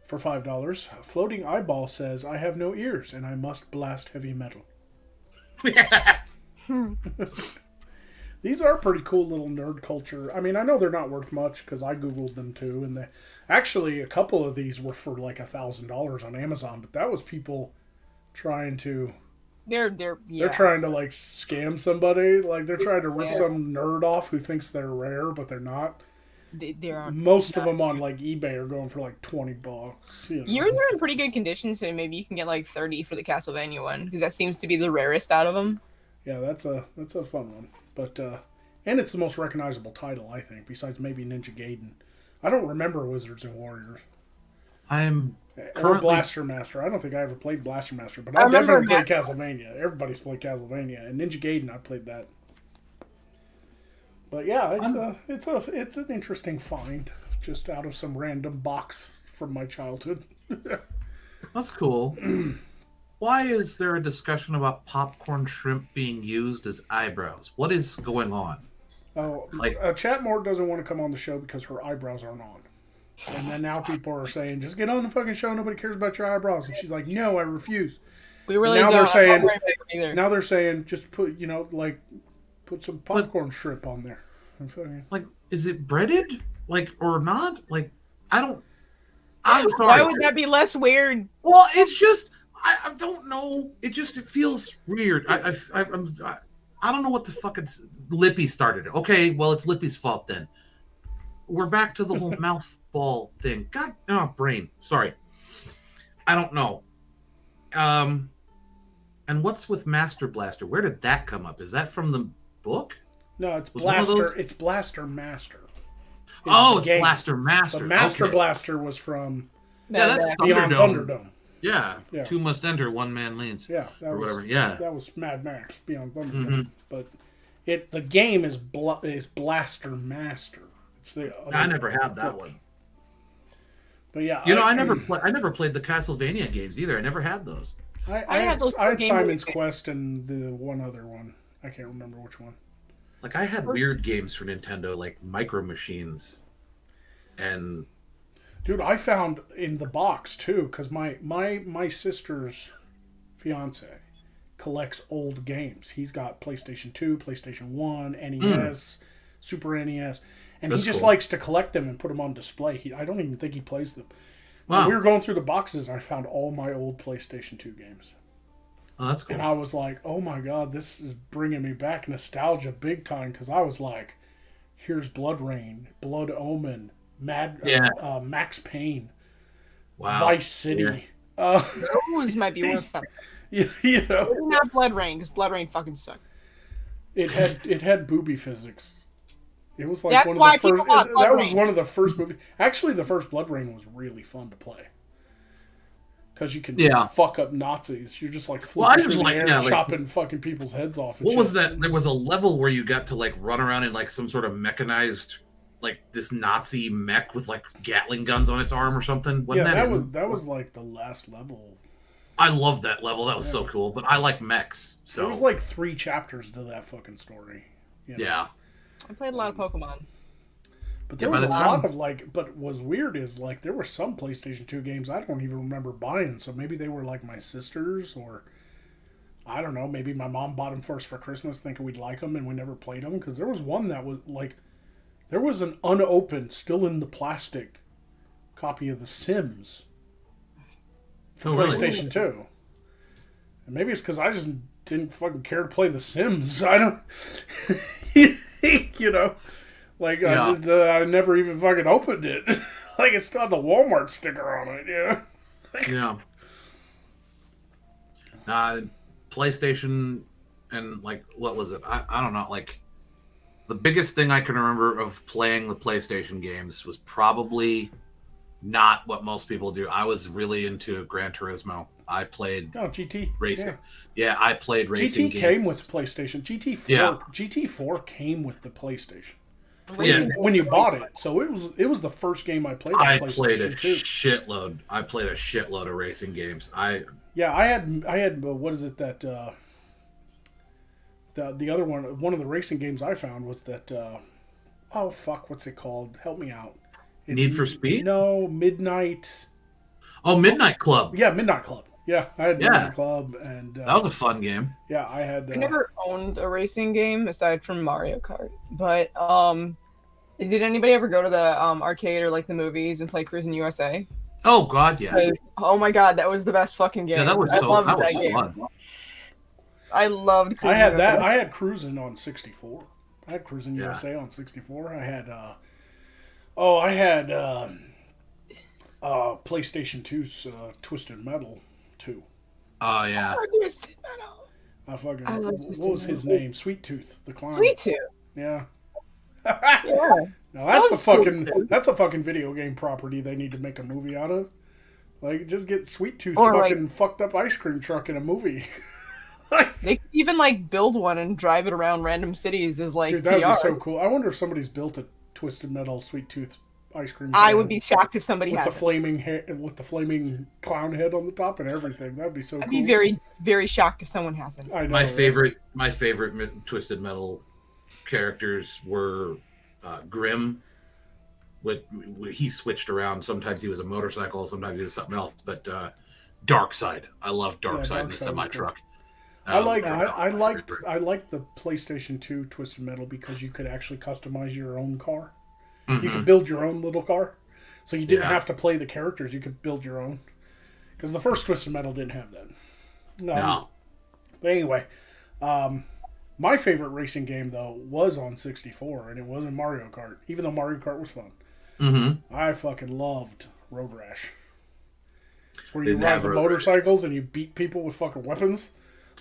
for $5, Floating Eyeball says, I have no ears and I must blast heavy metal. These are pretty cool little nerd culture. I mean, I know they're not worth much because I Googled them too. And actually, a couple of these were for like $1,000 on Amazon. But that was people trying to... They're trying to like scam somebody. Like they're trying to rip some nerd off who thinks they're rare, but they're not. Most of them on like eBay are going for like $20. You know? Yours are in pretty good condition, so maybe you can get like 30 for the Castlevania one because that seems to be the rarest out of them. Yeah, that's a fun one. But and it's the most recognizable title, I think, besides maybe Ninja Gaiden. I don't remember Wizards and Warriors. Or Blaster Master. I don't think I ever played Blaster Master, but I definitely played Castlevania. Everybody's played Castlevania, and Ninja Gaiden. I played that. But yeah, it's an interesting find, just out of some random box from my childhood. That's cool. Why is there a discussion about popcorn shrimp being used as eyebrows? What is going on? Oh, Chatmore doesn't want to come on the show because her eyebrows aren't on. And then now people are saying, just get on the fucking show. Nobody cares about your eyebrows. And she's like, no, I refuse. We really now don't. Now they're saying, just put some popcorn shrimp on there. Like, is it breaded? Like, or not? Like, I'm sorry. Why would that be less weird? Well, it's just, I don't know. It feels weird. I don't know what the fucking Lippy started it. Okay, well, it's Lippy's fault then. We're back to the whole mouth ball thing. God, brain. Sorry. I don't know. And what's with Master Blaster? Where did that come up? Is that from the book? No, it's Was one of Blaster. those- It's Blaster Master. Oh, it's game. Blaster Master. The Master Okay. Blaster was from Yeah, that's Beyond Thunderdome. Thunderdome. Yeah. Yeah. Two must enter, one man leads. Yeah, or whatever. Yeah. that was Mad Max Beyond Thunderdome. Mm-hmm. But the game is Blaster Master. It's the I never had that one. But yeah, I never played the Castlevania games either. I never had those. I had had those I had Game Simon's Boy Quest and the one other one. I can't remember which one. Like I had weird games for Nintendo, like Micro Machines, and Dude, I found in the box too, because my sister's fiance collects old games. He's got PlayStation 2, PlayStation 1, NES, Super NES, and That's he just cool. likes to collect them and put them on display. I don't even think he plays them. wow, When we were going through the boxes, I found all my old PlayStation 2 games. oh, that's cool. And I was like, oh my god, this is bringing me back nostalgia big time, because I was like, here's Blood Rain, Blood Omen, Max Payne, Wow, Vice City. Yeah. Those might be worth something. You know, Maybe not Blood Rain, because Blood Rain fucking sucked. it had booby physics. It was like That's one of why the first. people bought Blood That was Rain. one of the first movies. Actually, the first Blood Rain was really fun to play because you can Yeah. fuck up Nazis. You're just like Well, I flipping just through like- the air, yeah, like- chopping fucking people's heads off. And What shit. was that? There was a level where you got to like run around in like some sort of mechanized, like this Nazi mech with like Gatling guns on its arm or something. Yeah, Wasn't that was like the last level. I loved that level. That was so cool. But I like mechs. So There was like 3 chapters to that fucking story. You know? yeah. I played a lot of Pokemon. But there Yeah, by was a the time- lot of like, but what's weird is like there were some PlayStation 2 games I don't even remember buying. So maybe they were like my sister's, or I don't know. Maybe my mom bought them for us for Christmas, thinking we'd like them, and we never played them. Because there was one that was like, there was an unopened, still in the plastic copy of The Sims for Oh, really? PlayStation 2. And maybe it's because I just didn't fucking care to play The Sims. I don't, you know. Like, Yeah. I never even fucking opened it. Like, it's got the Walmart sticker on it, Yeah. PlayStation and like what was it? I don't know. Like the biggest thing I can remember of playing the PlayStation games was probably not what most people do. I was really into Gran Turismo. I played Oh, GT. racing. Yeah, I played Yeah. racing GT games. came with PlayStation. GT4. Yeah. GT4 came with the PlayStation. Yeah. When you bought it, so it was the first game I played on I PlayStation played a 2. shitload. I played a shitload of racing games. Yeah, I had what is it that the other one of the racing games I found was that oh fuck, what's it called? Help me out. Need for Speed? No, Midnight. Oh, Midnight Club. Yeah, Midnight Club. Yeah, I had Yeah. Midnight Club, and That was a fun game. yeah, I had. I never owned a racing game aside from Mario Kart. But did anybody ever go to the arcade or like the movies and play Cruis'n USA? Oh God, yeah. 'Cause, oh my god, that was the best fucking game. Yeah, that was I so loved that was game. fun. I loved. I had Cruis'n that. USA. I had Cruis'n on 64. I had Cruis'n Yeah. USA on 64. I had. I had PlayStation 2's Twisted Metal 2. Oh yeah. Oh, Twisted Metal. I fucking. I love what Twisted was his Metal. name? Sweet Tooth, the clown. Sweet Tooth. Yeah. Yeah. Now that's a was cool, fucking too. that's a fucking video game property they need to make a movie out of. Like, just get Sweet Tooth's Or, like- fucking fucked up ice cream truck in a movie. They could even like build one and drive it around random cities as like Dude, that would PR. be so cool. I wonder if somebody's built a Twisted Metal Sweet Tooth ice cream. I van would be shocked if somebody with the has it. flaming with the flaming clown head on the top and everything. That'd be so I'd cool. be very, very shocked if someone hasn't. I know, My right? favorite Twisted Metal characters were Grim. He switched around. Sometimes he was a motorcycle, sometimes he was something else. But Darkseid, I love Darkseid in the Darkseid semi was cool. truck. I liked the PlayStation 2 Twisted Metal because you could actually customize your own car. You could build your own little car, so you didn't Yeah. have to play the characters. You could build your own. Because the first Twisted Metal didn't have that. No. But anyway, my favorite racing game though was on 64, and it wasn't Mario Kart. Even though Mario Kart was fun, I fucking loved Road Rash. It's where you Didn't ride have the Road Rash. motorcycles and you beat people with fucking weapons.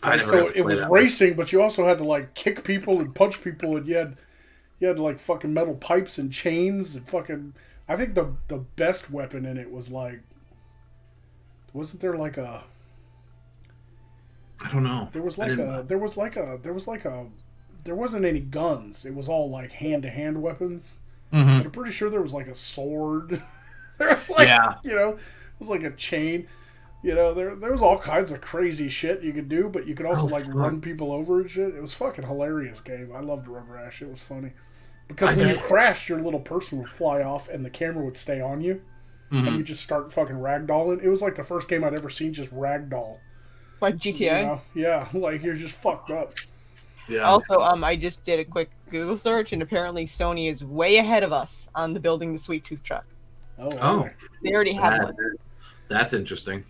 I never so got to it play was that one. racing, but you also had to like kick people and punch people, and you had like fucking metal pipes and chains and fucking. I think the best weapon in it was like, wasn't there like a? I don't know. There was there wasn't any guns. It was all like hand to hand weapons. Mm-hmm. But I'm pretty sure there was like a sword. There was like, it was like a chain. There was all kinds of crazy shit you could do, but you could also run people over and shit. It was fucking hilarious game. I loved Road Rash. It was funny. Because when you crashed, your little person would fly off and the camera would stay on you. Mm-hmm. And you just start fucking ragdolling. It was like the first game I'd ever seen just ragdoll. Like GTA? Yeah, like you're just fucked up. Yeah. Also, I just did a quick Google search, and apparently Sony is way ahead of us on the building the Sweet Tooth truck. Oh. They already have one. That's interesting.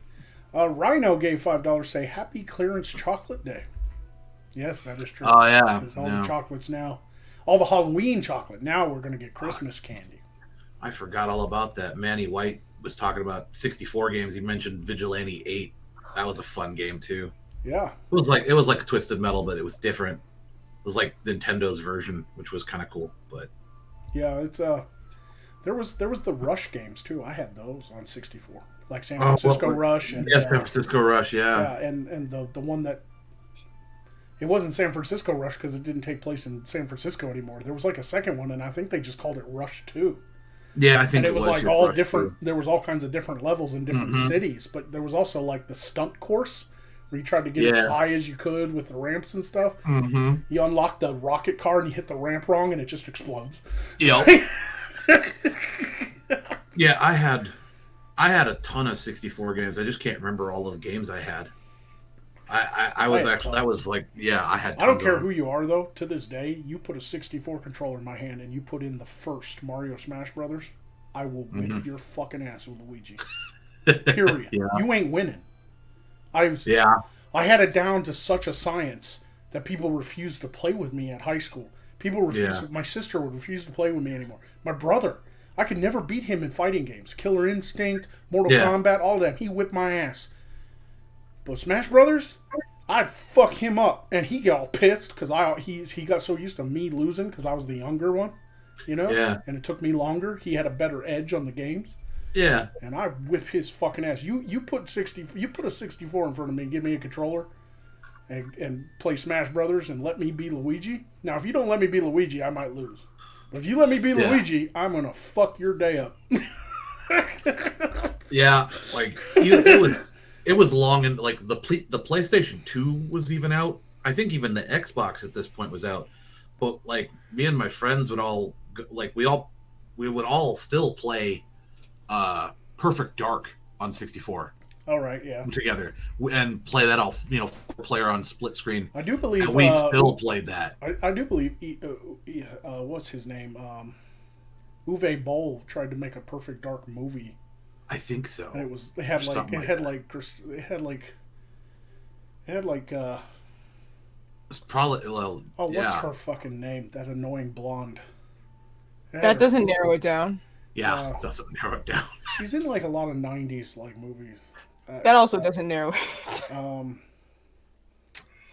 Rhino gave $5. Say Happy Clearance Chocolate Day. Yes, that is true. Oh yeah. Because all the chocolates now, all the Halloween chocolate. Now we're gonna get Christmas candy. I forgot all about that. Manny White was talking about 64 games. He mentioned Vigilante 8. That was a fun game too. Yeah. It was like Twisted Metal, but it was different. It was like Nintendo's version, which was kind of cool. But yeah, it's there was the Rush games too. I had those on 64, like San Francisco Rush and San Francisco Rush, yeah, and the one that it wasn't San Francisco Rush because it didn't take place in San Francisco anymore. There was like a second one, and I think they just called it Rush 2. Yeah, I think and it was like all different. 2. There was all kinds of different levels in different cities, but there was also like the stunt course where you tried to get as high as you could with the ramps and stuff. Mm-hmm. You unlock the rocket car and you hit the ramp wrong and it just explodes. Yep. Yeah, I had a ton of 64 games. I just can't remember all of the games I had. I was actually that was like I had. I don't care who you are though. To this day, you put a 64 controller in my hand and you put in the first Mario Smash Brothers, I will whip your fucking ass with Luigi. Period. You ain't winning. I had it down to such a science that people refused to play with me at high school. People refused. My sister would refuse to play with me anymore. My brother, I could never beat him in fighting games. Killer Instinct, Mortal Kombat, all that. He whipped my ass. But Smash Brothers, I'd fuck him up, and he got all pissed because he got so used to me losing because I was the younger one, Yeah. And it took me longer. He had a better edge on the games. Yeah. And I whip his fucking ass. You put a 64 in front of me and give me a controller and play Smash Brothers and let me be Luigi. Now, if you don't let me be Luigi, I might lose. But if you let me be Luigi, I'm gonna fuck your day up. Yeah, like it was long, and like the PlayStation 2 was even out. I think even the Xbox at this point was out. But like me and my friends would all we would all still play Perfect Dark on 64. All right, yeah. Together and play that all, 4-player on split screen. I do believe and we still played that. I do believe what's his name? Uwe Boll tried to make a Perfect Dark movie. I think so. And it had it's probably what's her fucking name? That annoying blonde. That doesn't narrow it down. Yeah, doesn't narrow it down. She's in like a lot of 90s like movies. That also doesn't narrow it.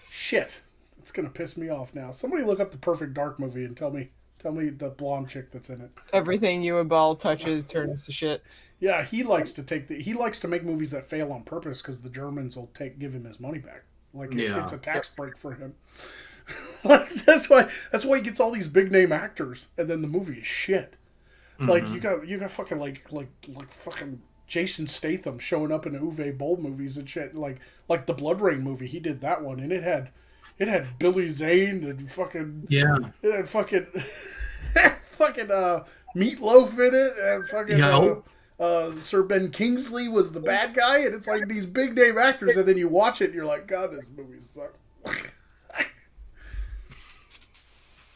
Shit. It's gonna piss me off now. Somebody look up the Perfect Dark movie and tell me the blonde chick that's in it. Everything Uwe Boll touches turns to shit. Yeah, he likes to make movies that fail on purpose because the Germans will give him his money back. It's a tax break for him. Like that's why he gets all these big name actors, and then the movie is shit. Mm-hmm. Like you got fucking like fucking Jason Statham showing up in Uwe Boll movies and shit. Like the Blood Rain movie, he did that one, and it had Billy Zane and fucking it had fucking Meatloaf in it, and fucking Sir Ben Kingsley was the bad guy, and it's like these big name actors, and then you watch it and you're like, God, this movie sucks.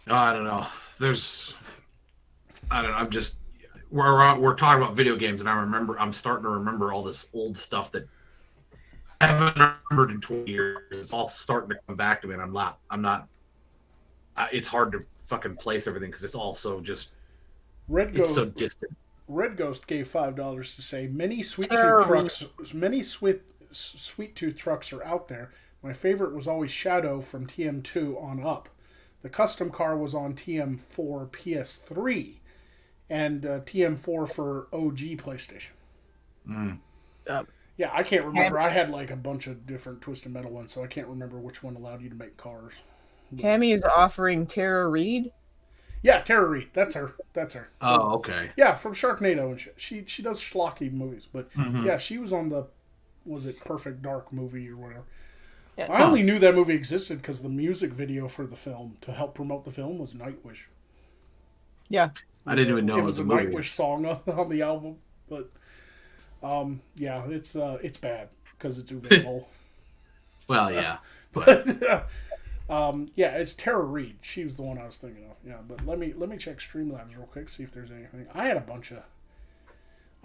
I don't know. I'm just we're talking about video games, and I'm starting to remember all this old stuff that I haven't remembered in 20 years. It's all starting to come back to me, and I'm not. It's hard to fucking place everything because it's all so just. It's so distant. Red Ghost gave $5 to say many sweet tooth trucks are out there. My favorite was always Shadow from TM2 on up. The custom car was on TM4 PS3 and TM4 for OG PlayStation. Yeah, I can't remember. I had like a bunch of different Twisted Metal ones, so I can't remember which one allowed you to make cars. Hammy is offering Tara Reid. Yeah, Tara Reid. That's her. Oh, okay. Yeah, from Sharknado and shit. She does schlocky movies, but yeah, she was on the Perfect Dark movie or whatever. Yeah. I only knew that movie existed because the music video for the film to help promote the film was Nightwish. Yeah, I didn't even know it was a movie. Nightwish song on the album, but yeah, it's bad because it's Uwe Boll. Well, yeah, but yeah, it's Tara Reid. She was the one I was thinking of. Yeah, but let me check Streamlabs real quick, see if there's anything. I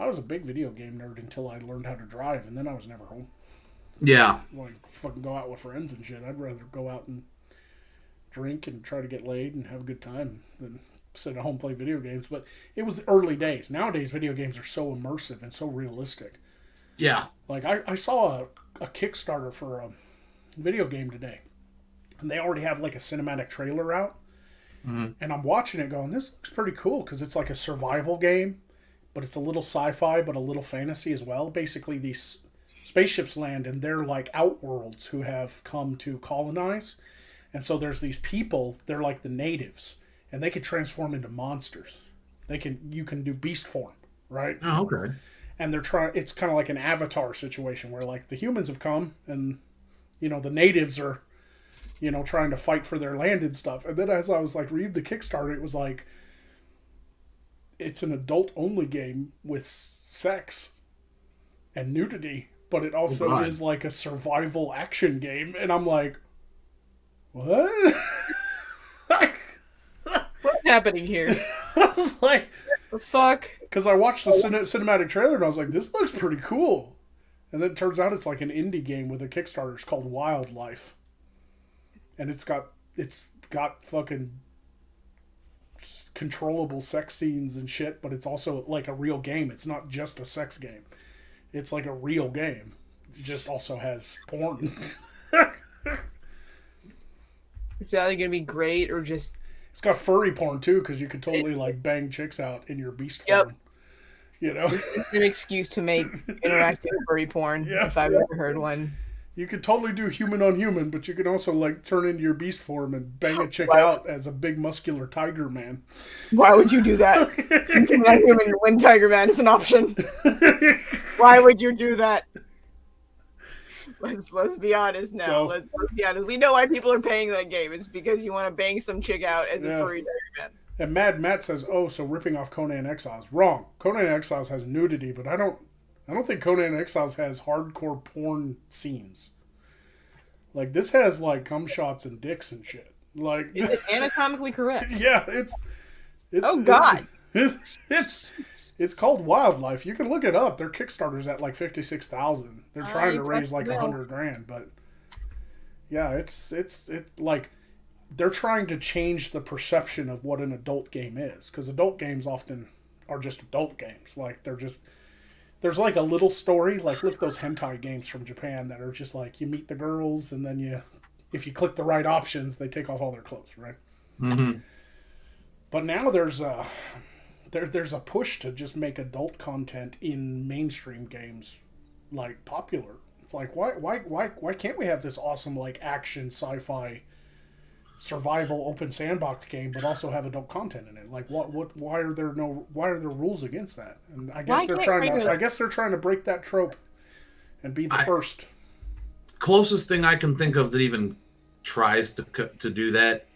was a big video game nerd until I learned how to drive, and then I was never home. Yeah. Like, fucking go out with friends and shit. I'd rather go out and drink and try to get laid and have a good time than sit at home and play video games. But it was the early days. Nowadays, video games are so immersive and so realistic. Yeah. Like, I saw a Kickstarter for a video game today, and they already have, like, a cinematic trailer out. And I'm watching it going, this looks pretty cool, because it's like a survival game, but it's a little sci-fi, but a little fantasy as well. Basically, these spaceships land, and they're like outworlds who have come to colonize. And so there's these people, they're like the natives, and they can transform into monsters. You can do beast form, right? Oh, okay. And it's kind of like an Avatar situation where like the humans have come and, the natives are, trying to fight for their land and stuff. And then as I was like reading the Kickstarter, it was like, it's an adult only game with sex and nudity, but it also is like a survival action game. And I'm like, what? What's happening here? I was like, the fuck? Because I watched the cinematic trailer and I was like, this looks pretty cool. And then it turns out it's like an indie game with a Kickstarter. It's called Wildlife. And it's got fucking controllable sex scenes and shit, but it's also like a real game. It's not just a sex game. It's like a real game. It just also has porn. It's either gonna be great or just... It's got furry porn too, because you could totally like bang chicks out in your beast form. It's an excuse to make interactive furry porn, if I've ever heard one. You could totally do human on human, but you could also like turn into your beast form and bang a chick out as a big muscular tiger man. Why would you do that? Human on human when Tiger Man is an option. Why would you do that? Let's be honest now. So, let's be honest. We know why people are paying that game. It's because you want to bang some chick out as a furry Tiger Man. And Mad Matt says, "Oh, so ripping off Conan Exiles." Wrong. Conan Exiles has nudity, but I don't think Conan Exiles has hardcore porn scenes. Like, this has, like, cum shots and dicks and shit. Like, is it anatomically correct? Yeah, it's oh, God. It's called Wildlife. You can look it up. Their Kickstarter's at, like, 56,000. They're trying to raise, like, $100,000, but yeah, it's like, they're trying to change the perception of what an adult game is, because adult games often are just adult games. Like, there's like a little story. Like, look at those hentai games from Japan that are just like, you meet the girls and then if you click the right options, they take off all their clothes, right? Mm-hmm. But now there's a push to just make adult content in mainstream games like popular. It's like, why can't we have this awesome like action sci-fi survival open sandbox game, but also have adult content in it? Like, why are there rules against that? And I guess they're trying to break that trope and be the first. Closest thing I can think of that even tries to do that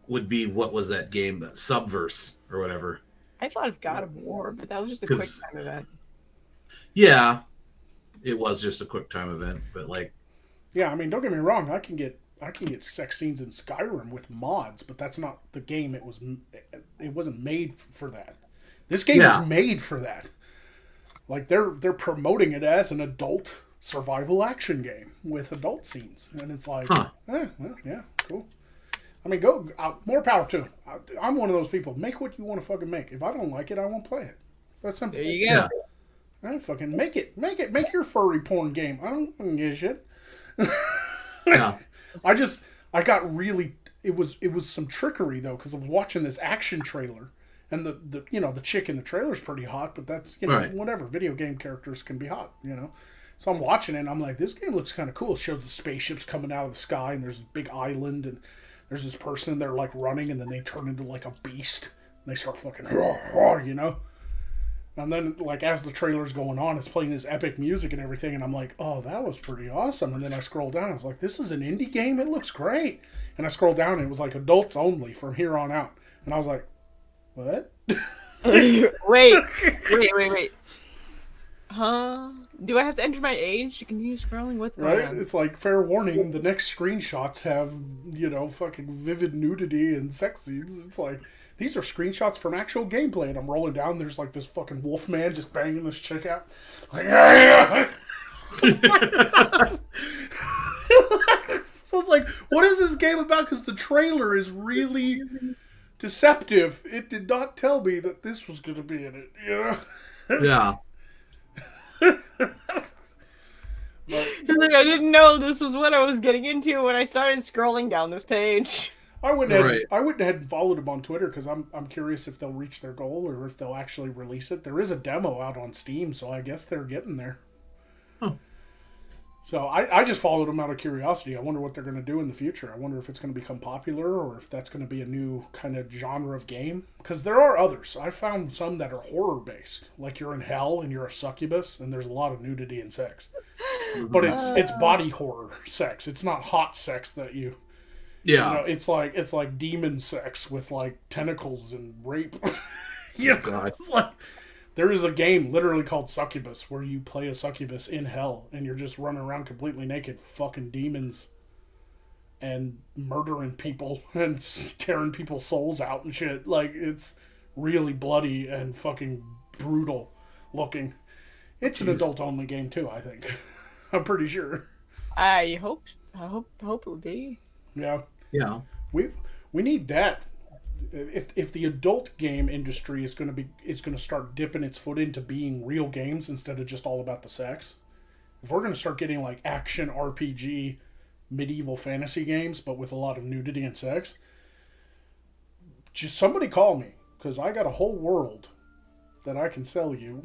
would be, what was that game, Subverse or whatever. I thought of God of War, but that was just a quick time event. Yeah, it was just a quick time event, but like, yeah, I mean, don't get me wrong, I can get sex scenes in Skyrim with mods, but that's not the game. It wasn't made for that. This game is made for that. Like, they're promoting it as an adult survival action game with adult scenes, and it's like, well, yeah, cool. I mean, go more power to it. I'm one of those people. Make what you want to fucking make. If I don't like it, I won't play it. That's simple. There you go. I fucking make it. Make your furry porn game. I don't give a shit. Yeah. I got really. It was some trickery though, because I was watching this action trailer, and the the chick in the trailer is pretty hot, but that's Right. whatever. Video game characters can be hot, So I'm watching it, and I'm like, this game looks kind of cool. It shows the spaceships coming out of the sky, and there's this big island, and there's this person, they're like running, and then they turn into like a beast, and they start fucking, And then, like, as the trailer's going on, it's playing this epic music and everything, and I'm like, oh, that was pretty awesome. And then I scroll down, I was like, this is an indie game? It looks great. And I scrolled down, and it was like adults only from here on out. And I was like, what? wait. Huh? Do I have to enter my age to continue scrolling? What's going on? It's like, fair warning, the next screenshots have, fucking vivid nudity and sex scenes. It's like, these are screenshots from actual gameplay. And I'm rolling down, there's like this fucking wolf man just banging this chick out. Like, I was like, what is this game about? Because the trailer is really deceptive. It did not tell me that this was going to be in it, Yeah. Like, I didn't know this was what I was getting into when I started scrolling down this page. I went ahead and followed them on Twitter because I'm curious if they'll reach their goal or if they'll actually release it. There is a demo out on Steam, so I guess they're getting there. Huh. So I just followed them out of curiosity. I wonder what they're going to do in the future. I wonder if it's going to become popular or if that's going to be a new kind of genre of game. Because there are others. I found some that are horror-based. Like you're in hell and you're a succubus and there's a lot of nudity and sex. But it's body horror sex. It's not hot sex that you... Yeah. It's like demon sex with like tentacles and rape. God. It's like, there is a game literally called Succubus where you play a succubus in hell and you're just running around completely naked, fucking demons and murdering people and tearing people's souls out and shit. Like, it's really bloody and fucking brutal looking. It's an adult only game too, I think. I'm pretty sure. I hope it would be. Yeah. Yeah. We need that. If the adult game industry is going to start dipping its foot into being real games instead of just all about the sex. If we're going to start getting like action RPG medieval fantasy games but with a lot of nudity and sex, just somebody call me cuz I got a whole world that I can sell you.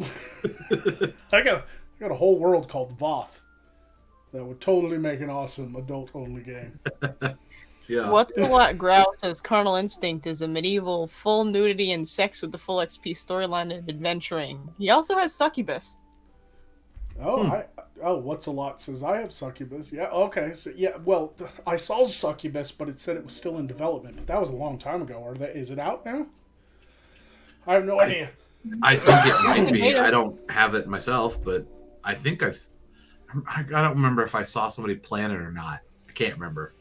I got a whole world called Voth that would totally make an awesome adult only game. Yeah. What's a lot Growl says Carnal Instinct is a medieval full nudity and sex with the full XP storyline and adventuring. He also has Succubus. What's a lot says I have Succubus. Yeah, okay. So yeah, well, I saw Succubus, but it said it was still in development. But that was a long time ago. Is it out now? I have no idea. I think it might be. I don't have it myself, but I think I don't remember if I saw somebody playing it or not. I can't remember.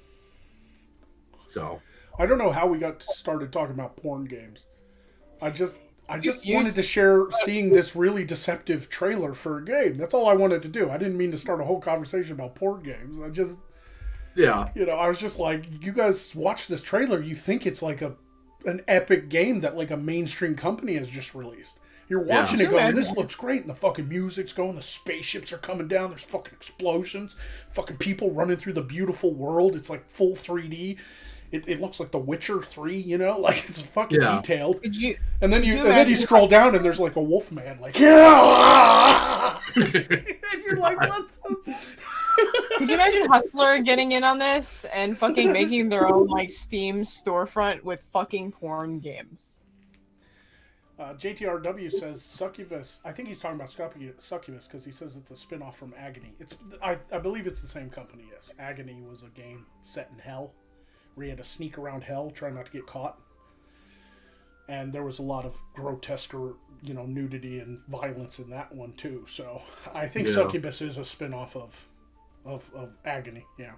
So I don't know how we got started talking about porn games. I just wanted to share seeing this really deceptive trailer for a game. That's all I wanted to do. I didn't mean to start a whole conversation about porn games. I just I was just like, you guys watch this trailer, you think it's like an epic game that like a mainstream company has just released. You're watching it going, this looks great, and the fucking music's going, the spaceships are coming down, there's fucking explosions, fucking people running through the beautiful world. It's like full 3D. It looks like The Witcher 3, like it's fucking detailed. And then you scroll down and there's like a wolf man, like, yeah! And you're like, what the... Could you imagine Hustler getting in on this and fucking making their own like Steam storefront with fucking porn games? JTRW says Succubus. I think he's talking about Succubus because he says it's a spin-off from Agony. I believe it's the same company, yes. Agony was a game set in hell where you had to sneak around hell, try not to get caught. And there was a lot of grotesque, nudity and violence in that one too. So I think Succubus is a spin-off of Agony, yeah.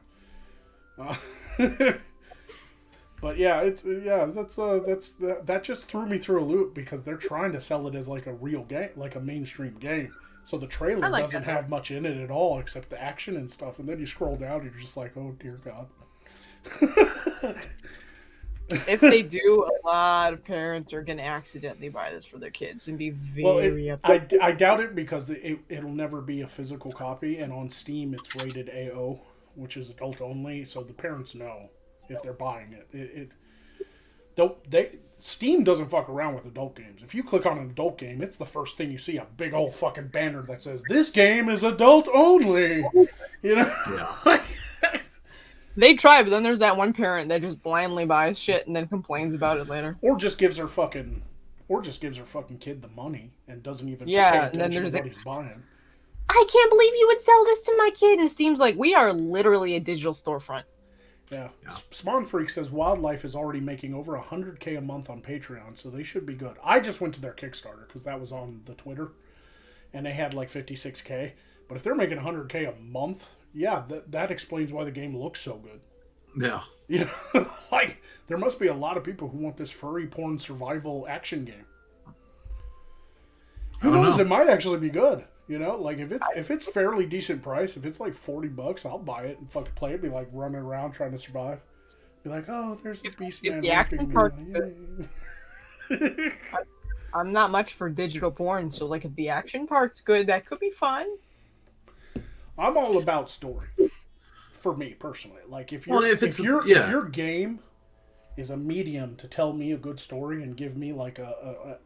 But yeah, that just threw me through a loop because they're trying to sell it as like a real game, like a mainstream game. So the trailer doesn't have much in it at all except the action and stuff. And then you scroll down and you're just like, oh dear God. If they do, a lot of parents are going to accidentally buy this for their kids and be very upset. I doubt it because it'll never be a physical copy, and on Steam it's rated AO, which is adult only, so the parents know if they're buying it. Steam doesn't fuck around with adult games. If you click on an adult game, it's the first thing you see, a big old fucking banner that says, "This game is adult only." You know? Yeah. They try, but then there's that one parent that just blindly buys shit and then complains about it later. Or just gives her fucking kid the money and doesn't even pay And attention then to there's what he's buying. I can't believe you would sell this to my kid. And it seems like we are literally a digital storefront. Yeah. Spawn Freak says Wildlife is already making over $100K a month on Patreon, so they should be good. I just went to their Kickstarter because that was on the Twitter, and they had like 56K. But if they're making $100K a month, yeah, that explains why the game looks so good. Yeah. You know, like there must be a lot of people who want this furry porn survival action game. Who knows? It might actually be good. You know, like if it's fairly decent price, if it's like $40, I'll buy it and fucking play it. Be like running around trying to survive. Be like, oh, there's the beast man. The action part's good. I'm not much for digital porn, so like if the action part's good, that could be fun. I'm all about story. For me personally, like if your game is a medium to tell me a good story and give me like a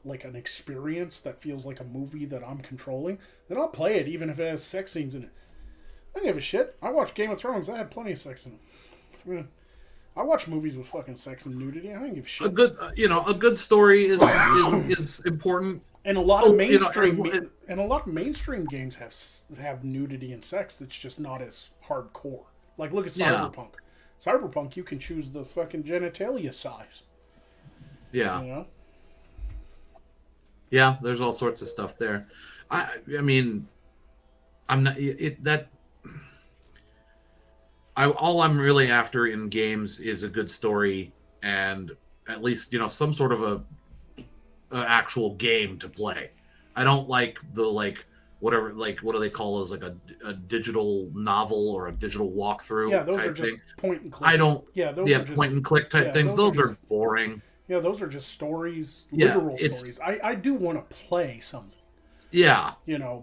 like an experience that feels like a movie that I'm controlling, then I'll play it even if it has sex scenes in it. I don't give a shit. I watched Game of Thrones. That had plenty of sex in it. I watch movies with fucking sex and nudity. I don't give a shit. A good story is important. And a lot of mainstream games have nudity and sex that's just not as hardcore. Like look at Cyberpunk. Cyberpunk, you can choose the fucking genitalia size. Yeah. You know? Yeah, there's all sorts of stuff there. I mean, I'm not all I'm really after in games is a good story and at least, some sort of a actual game to play. I don't like the whatever, what do they call those, like a digital novel or a digital walkthrough? Yeah, those type are just thing. Point and click. I don't. Yeah, those are just point and click type things. Those are boring. Yeah, those are just stories, literal stories. I do want to play something. Yeah.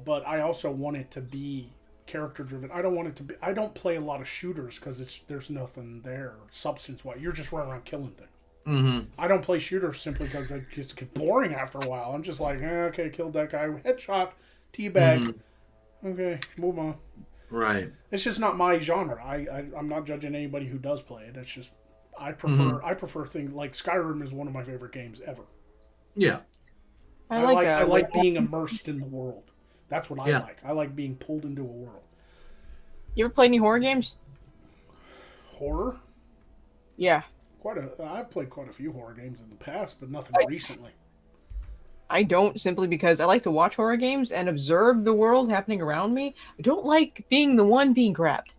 But I also want it to be character driven. I don't want it to be. I don't play a lot of shooters because there's nothing there substance wise. You're just running around killing things. Mm-hmm. I don't play shooters simply because it gets boring after a while. I'm just like, okay, killed that guy, headshot, teabag. Mm-hmm. Okay, move on. Right. It's just not my genre. I'm not judging anybody who does play it. It's just I prefer things like Skyrim is one of my favorite games ever. Yeah. I like being immersed in the world. That's what I like. I like being pulled into a world. You ever play any horror games? Horror? Yeah. I've played quite a few horror games in the past, but nothing recently. I don't, simply because I like to watch horror games and observe the world happening around me. I don't like being the one being grabbed.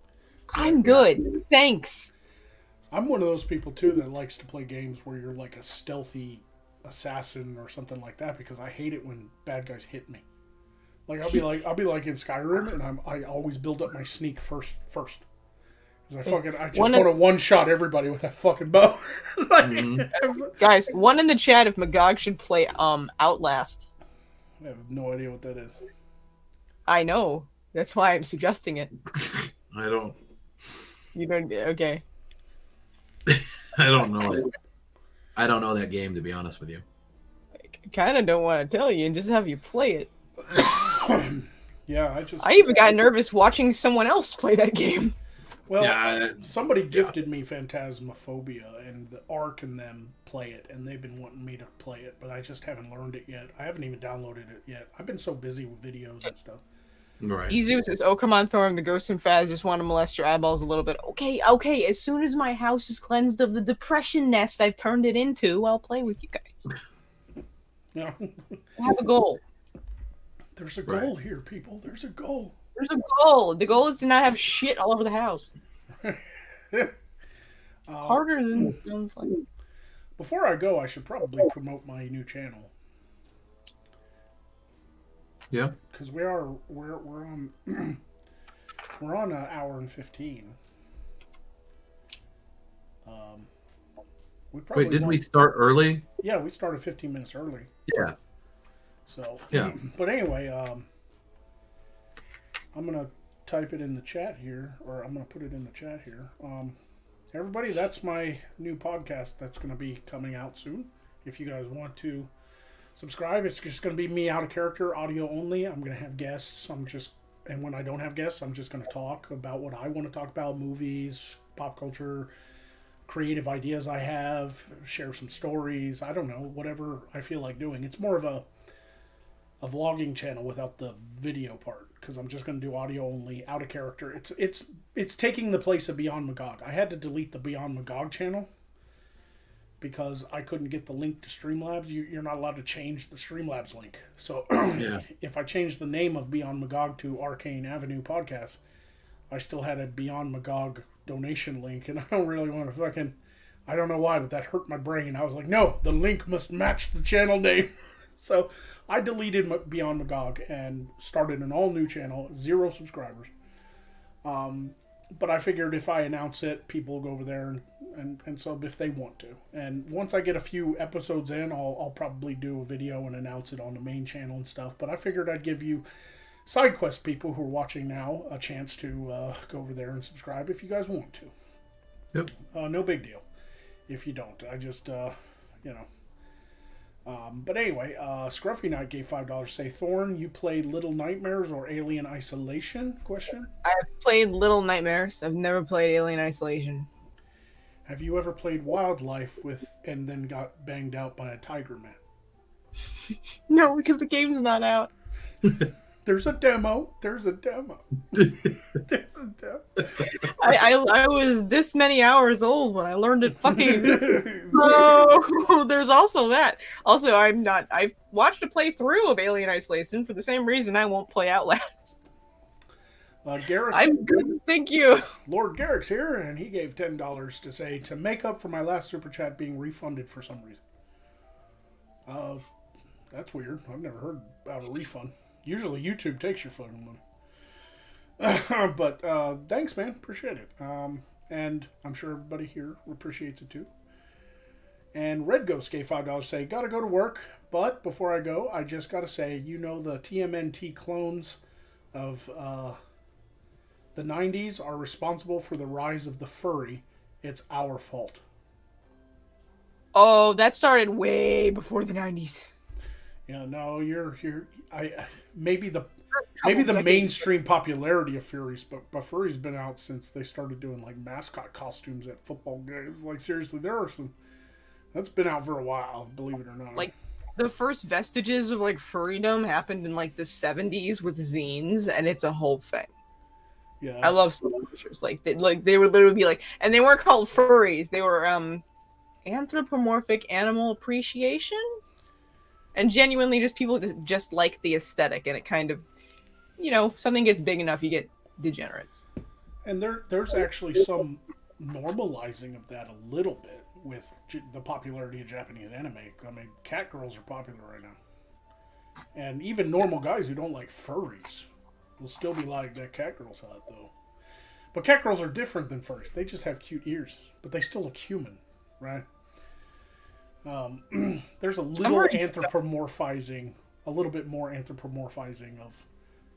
I'm good. Thanks. I'm one of those people too that likes to play games where you're like a stealthy assassin or something like that because I hate it when bad guys hit me. Like I'll be like in Skyrim and I always build up my sneak first. Because I just want to one-shot everybody with that fucking bow. Guys, one in the chat if Magog should play Outlast. I have no idea what that is. I know. That's why I'm suggesting it. I don't. You don't. Okay. I don't know it. I don't know that game, to be honest with you. I kind of don't want to tell you and just have you play it. Yeah, I even got nervous watching someone else play that game. Well, somebody gifted me Phantasmophobia, and the Ark and them play it, and they've been wanting me to play it, but I just haven't learned it yet. I haven't even downloaded it yet. I've been so busy with videos and stuff. Right. Izu says, "Oh, come on, Thorm, the ghost and Faz just want to molest your eyeballs a little bit." Okay. As soon as my house is cleansed of the depression nest I've turned it into, I'll play with you guys. Yeah. I have a goal. There's a goal here, people. There's a goal. There's a goal. The goal is to not have shit all over the house. Harder than it sounds like. Before I go, I should probably promote my new channel. Yeah. Because we're on we're on an hour and 15. Wait, didn't we start early? Yeah, we started 15 minutes early. Yeah. So yeah. But anyway, I'm gonna type it in the chat here, or I'm going to put it in the chat here. Everybody, that's my new podcast that's going to be coming out soon. If you guys want to subscribe, it's just going to be me out of character, audio only. I'm going to have guests. And when I don't have guests, I'm just going to talk about what I want to talk about, movies, pop culture, creative ideas I have, share some stories. I don't know, whatever I feel like doing. It's more of a vlogging channel without the video part, because I'm just going to do audio only, out of character. It's taking the place of Beyond Magog. I had to delete the Beyond Magog channel because I couldn't get the link to Streamlabs. You're not allowed to change the Streamlabs link. So if I changed the name of Beyond Magog to Arcane Avenue Podcast, I still had a Beyond Magog donation link, and I don't really want to I don't know why, but that hurt my brain. I was like, no, the link must match the channel name. So I deleted Beyond Magog and started an all-new channel, 0 subscribers. But I figured if I announce it, people will go over there and sub if they want to. And once I get a few episodes in, I'll probably do a video and announce it on the main channel and stuff. But I figured I'd give you side quest people who are watching now a chance to go over there and subscribe if you guys want to. Yep. No big deal if you don't. I just, but anyway, Scruffy Knight gave $5. Say, Thorn, you played Little Nightmares or Alien Isolation? Question. I've played Little Nightmares. I've never played Alien Isolation. Have you ever played Wildlife and then got banged out by a tiger man? No, because the game's not out. There's a demo. I was this many hours old when I learned it fucking existed. So there's also that. Also, I've watched a playthrough of Alien Isolation for the same reason I won't play Outlast. Garrick, I'm good, thank you. Lord Garrick's here, and he gave $10 to say, to make up for my last super chat being refunded for some reason. That's weird. I've never heard about a refund. Usually YouTube takes your fucking money. But thanks, man. Appreciate it. And I'm sure everybody here appreciates it too. And Red Ghost gave $5 say, gotta go to work, but before I go, I just gotta say, the TMNT clones of the 90s are responsible for the rise of the furry. It's our fault. Oh, that started way before the 90s. Yeah, no, maybe the mainstream popularity of furries, but furry's been out since they started doing like mascot costumes at football games. Like seriously, that's been out for a while, believe it or not. Like the first vestiges of like furrydom happened in like the 70s with zines, and it's a whole thing. Yeah, I love some pictures. They would literally be like, and they weren't called furries; they were anthropomorphic animal appreciation. And genuinely, just people just like the aesthetic, and it kind of, something gets big enough, you get degenerates. And there's actually some normalizing of that a little bit with the popularity of Japanese anime. I mean, cat girls are popular right now, and even normal guys who don't like furries will still be like, that cat girl's hot though. But cat girls are different than furries. They just have cute ears, but they still look human, right? There's a little anthropomorphizing, a little bit more anthropomorphizing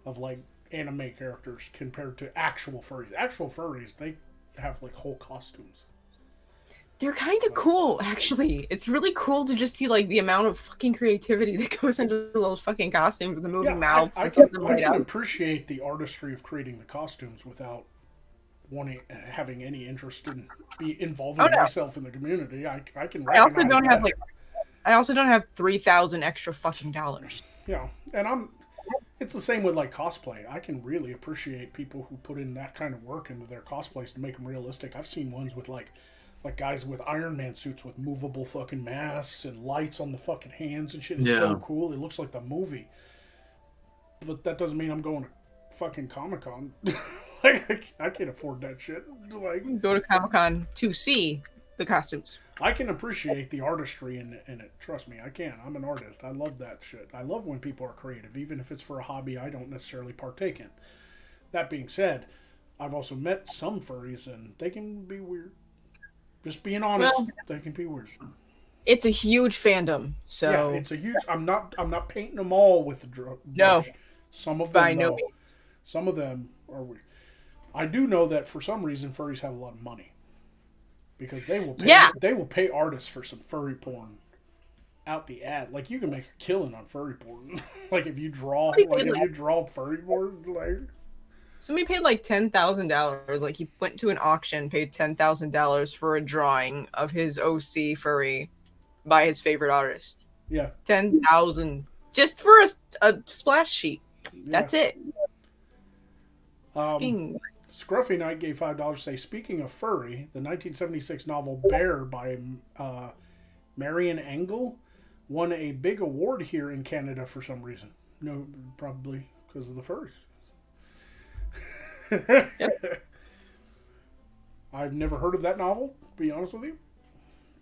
of like anime characters compared to actual furries. Actual furries, they have like whole costumes. They're kind of cool, actually. It's really cool to just see like the amount of fucking creativity that goes into those fucking costumes with the moving mouths. I can appreciate the artistry of creating the costumes without having any interest in involving myself in the community. I can. I also don't have I also don't have 3,000 extra fucking dollars. Yeah, and it's the same with like cosplay. I can really appreciate people who put in that kind of work into their cosplays to make them realistic. I've seen ones with like guys with Iron Man suits with movable fucking masks and lights on the fucking hands and shit. It's so cool. It looks like the movie. But that doesn't mean I'm going to fucking Comic-Con. Like, I can't afford that shit. Like, go to Comic-Con to see the costumes. I can appreciate the artistry in it. Trust me, I can. I'm an artist. I love that shit. I love when people are creative, even if it's for a hobby I don't necessarily partake in. That being said, I've also met some furries, and they can be weird. Just being honest, they can be weird. It's a huge fandom, so yeah, it's a huge. I'm not painting them all with the brush. No, Some of them, no means. Some of them Or we? I do know that for some reason furries have a lot of money because they will pay. Yeah. They will pay artists for some furry porn out the ad. Like you can make a killing on furry porn. Like if you draw, furry porn, like. Somebody paid like $10,000. Like he went to an auction, paid $10,000 for a drawing of his OC furry by his favorite artist. Yeah. 10,000 just for a splash sheet. Yeah. That's it. Scruffy Knight gave $5. Say, speaking of furry, the 1976 novel Bear by Marion Engel won a big award here in Canada for some reason. No, probably because of the furries. Yep. I've never heard of that novel, to be honest with you.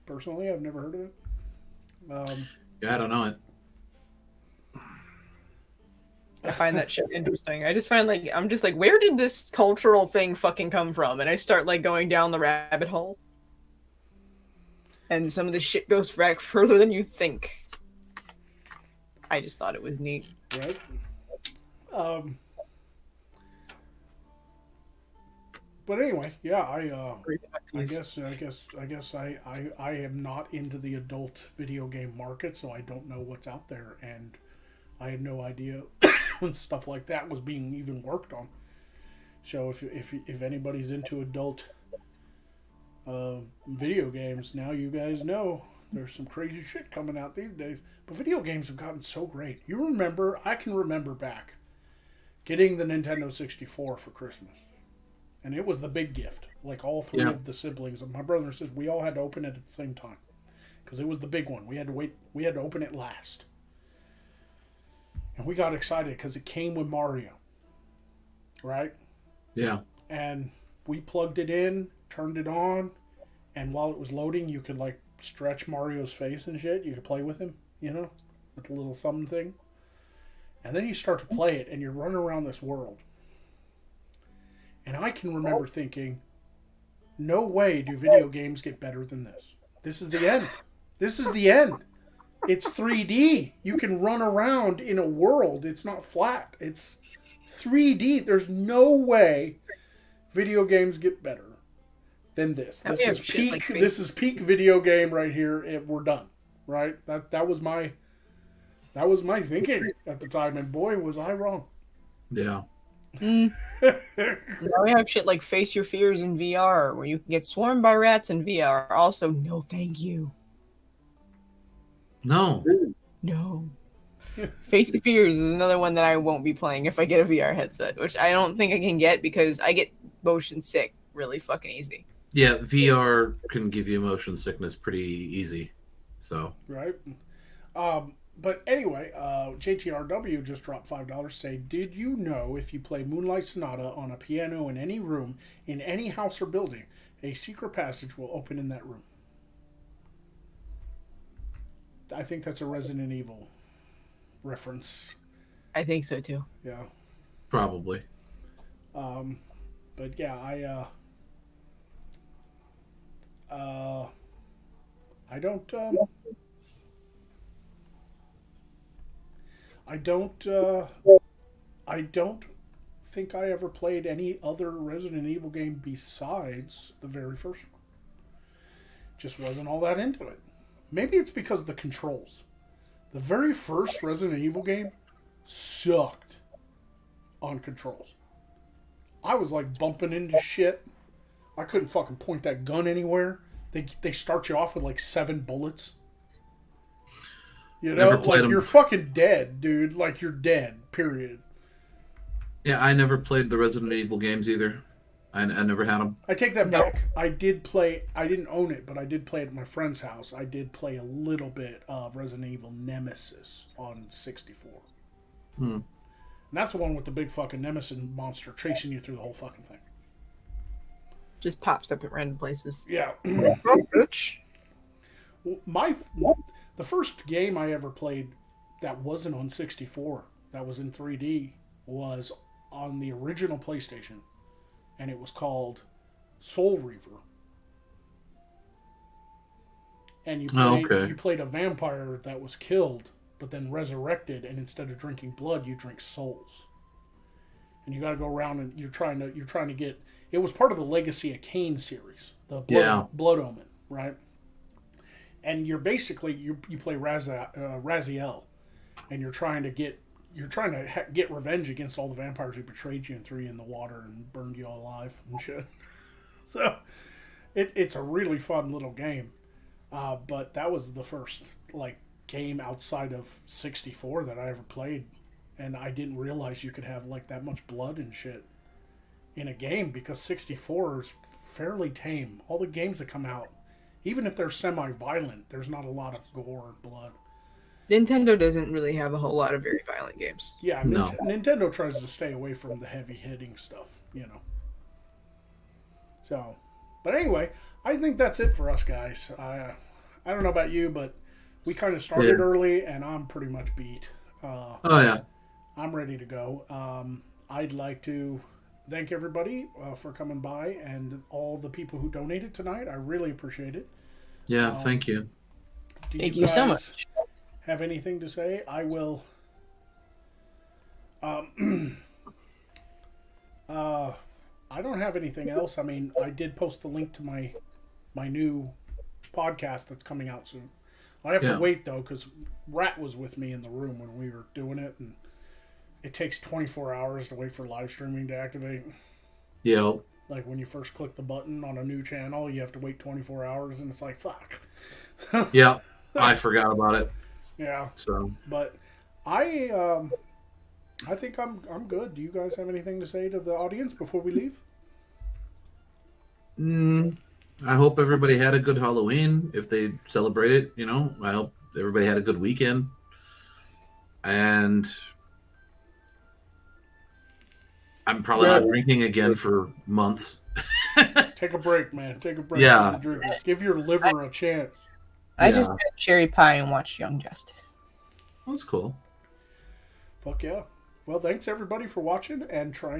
Personally, I've never heard of it. Yeah, I don't know it. I find that shit interesting. I just find like I'm just like, where did this cultural thing fucking come from? And I start like going down the rabbit hole. And some of the shit goes back further than you think. I just thought it was neat. Right. But anyway, yeah, I guess I am not into the adult video game market, so I don't know what's out there, and I had no idea stuff like that was being even worked on. So if anybody's into adult video games, now you guys know there's some crazy shit coming out these days. But video games have gotten so great. I can remember back getting the Nintendo 64 for Christmas. And it was the big gift. Like all three of the siblings, my brother and sister, we all had to open it at the same time. Because it was the big one. We had to wait. We had to open it last. And we got excited because it came with Mario. Right? Yeah. And we plugged it in, turned it on, and while it was loading, you could like stretch Mario's face and shit. You could play with him, with the little thumb thing. And then you start to play it, and you're running around this world. And I can remember thinking, no way do video games get better than this. This is the end. This is the end. It's 3D. You can run around in a world. It's not flat. It's 3D. There's no way video games get better than this. This is peak. This is peak video game right here. We're done. Right? That was my thinking at the time, and boy, was I wrong. Yeah. Now we have shit like Face Your Fears in VR, where you can get swarmed by rats in VR. Also, no thank you. No. Face Your Fears is another one that I won't be playing if I get a VR headset, which I don't think I can get because I get motion sick really fucking easy. Yeah, VR can give you motion sickness pretty easy. So. Right. But anyway, JTRW just dropped $5. Say, did you know if you play Moonlight Sonata on a piano in any room, in any house or building, a secret passage will open in that room? I think that's a Resident Evil reference. I think so too. Yeah. Probably. But yeah, I don't think I ever played any other Resident Evil game besides the very first one. Just wasn't all that into it. Maybe it's because of the controls. The very first Resident Evil game sucked on controls. I was like bumping into shit. I couldn't fucking point that gun anywhere. They start you off with like 7 bullets. Like you're fucking dead, dude. Like you're dead, period. Yeah, I never played the Resident Evil games either. I never had them. I take that back. I didn't own it, but I did play it at my friend's house. I did play a little bit of Resident Evil Nemesis on 64. And that's the one with the big fucking Nemesis monster chasing you through the whole fucking thing. Just pops up at random places. Yeah. Bitch. The first game I ever played that wasn't on 64, that was in 3D, was on the original PlayStation. And it was called Soul Reaver. And you played a vampire that was killed, but then resurrected, and instead of drinking blood, you drink souls. and you got to go around and you're trying to get. It was part of the Legacy of Kain series, the Blood Omen, right? And you're basically you play Raziel, and you're trying to get revenge against all the vampires who betrayed you and threw you in the water and burned you all alive and shit. So it's a really fun little game, but that was the first like game outside of 64 that I ever played, and I didn't realize you could have like that much blood and shit in a game, because 64 is fairly tame. All the games that come out, even if they're semi-violent, there's not a lot of gore and blood. Nintendo doesn't really have a whole lot of very violent games. Yeah, no. Nintendo tries to stay away from the heavy-hitting stuff, you know. So, but anyway, I think that's it for us guys. I don't know about you, but we kind of started early, and I'm pretty much beat. I'm ready to go. I'd like to thank everybody for coming by, and all the people who donated tonight. I really appreciate it. Yeah, thank you. Thank you so much. Have anything to say? I will. I don't have anything else. I mean, I did post the link to my new podcast that's coming out soon. I have to wait though, because Rat was with me in the room when we were doing it, and it takes 24 hours to wait for live streaming to activate. Yeah. Like when you first click the button on a new channel, you have to wait 24 hours, and it's like, fuck. Yeah, I forgot about it. Yeah. So, but I think I'm good. Do you guys have anything to say to the audience before we leave? I hope everybody had a good Halloween. If they celebrate it, you know, I hope everybody had a good weekend. And I'm probably not drinking again for months. Take a break, man. Take a break. Yeah. Give your liver a chance. I just had cherry pie and watched Young Justice. That's cool. Fuck yeah. Well, thanks everybody for watching and trying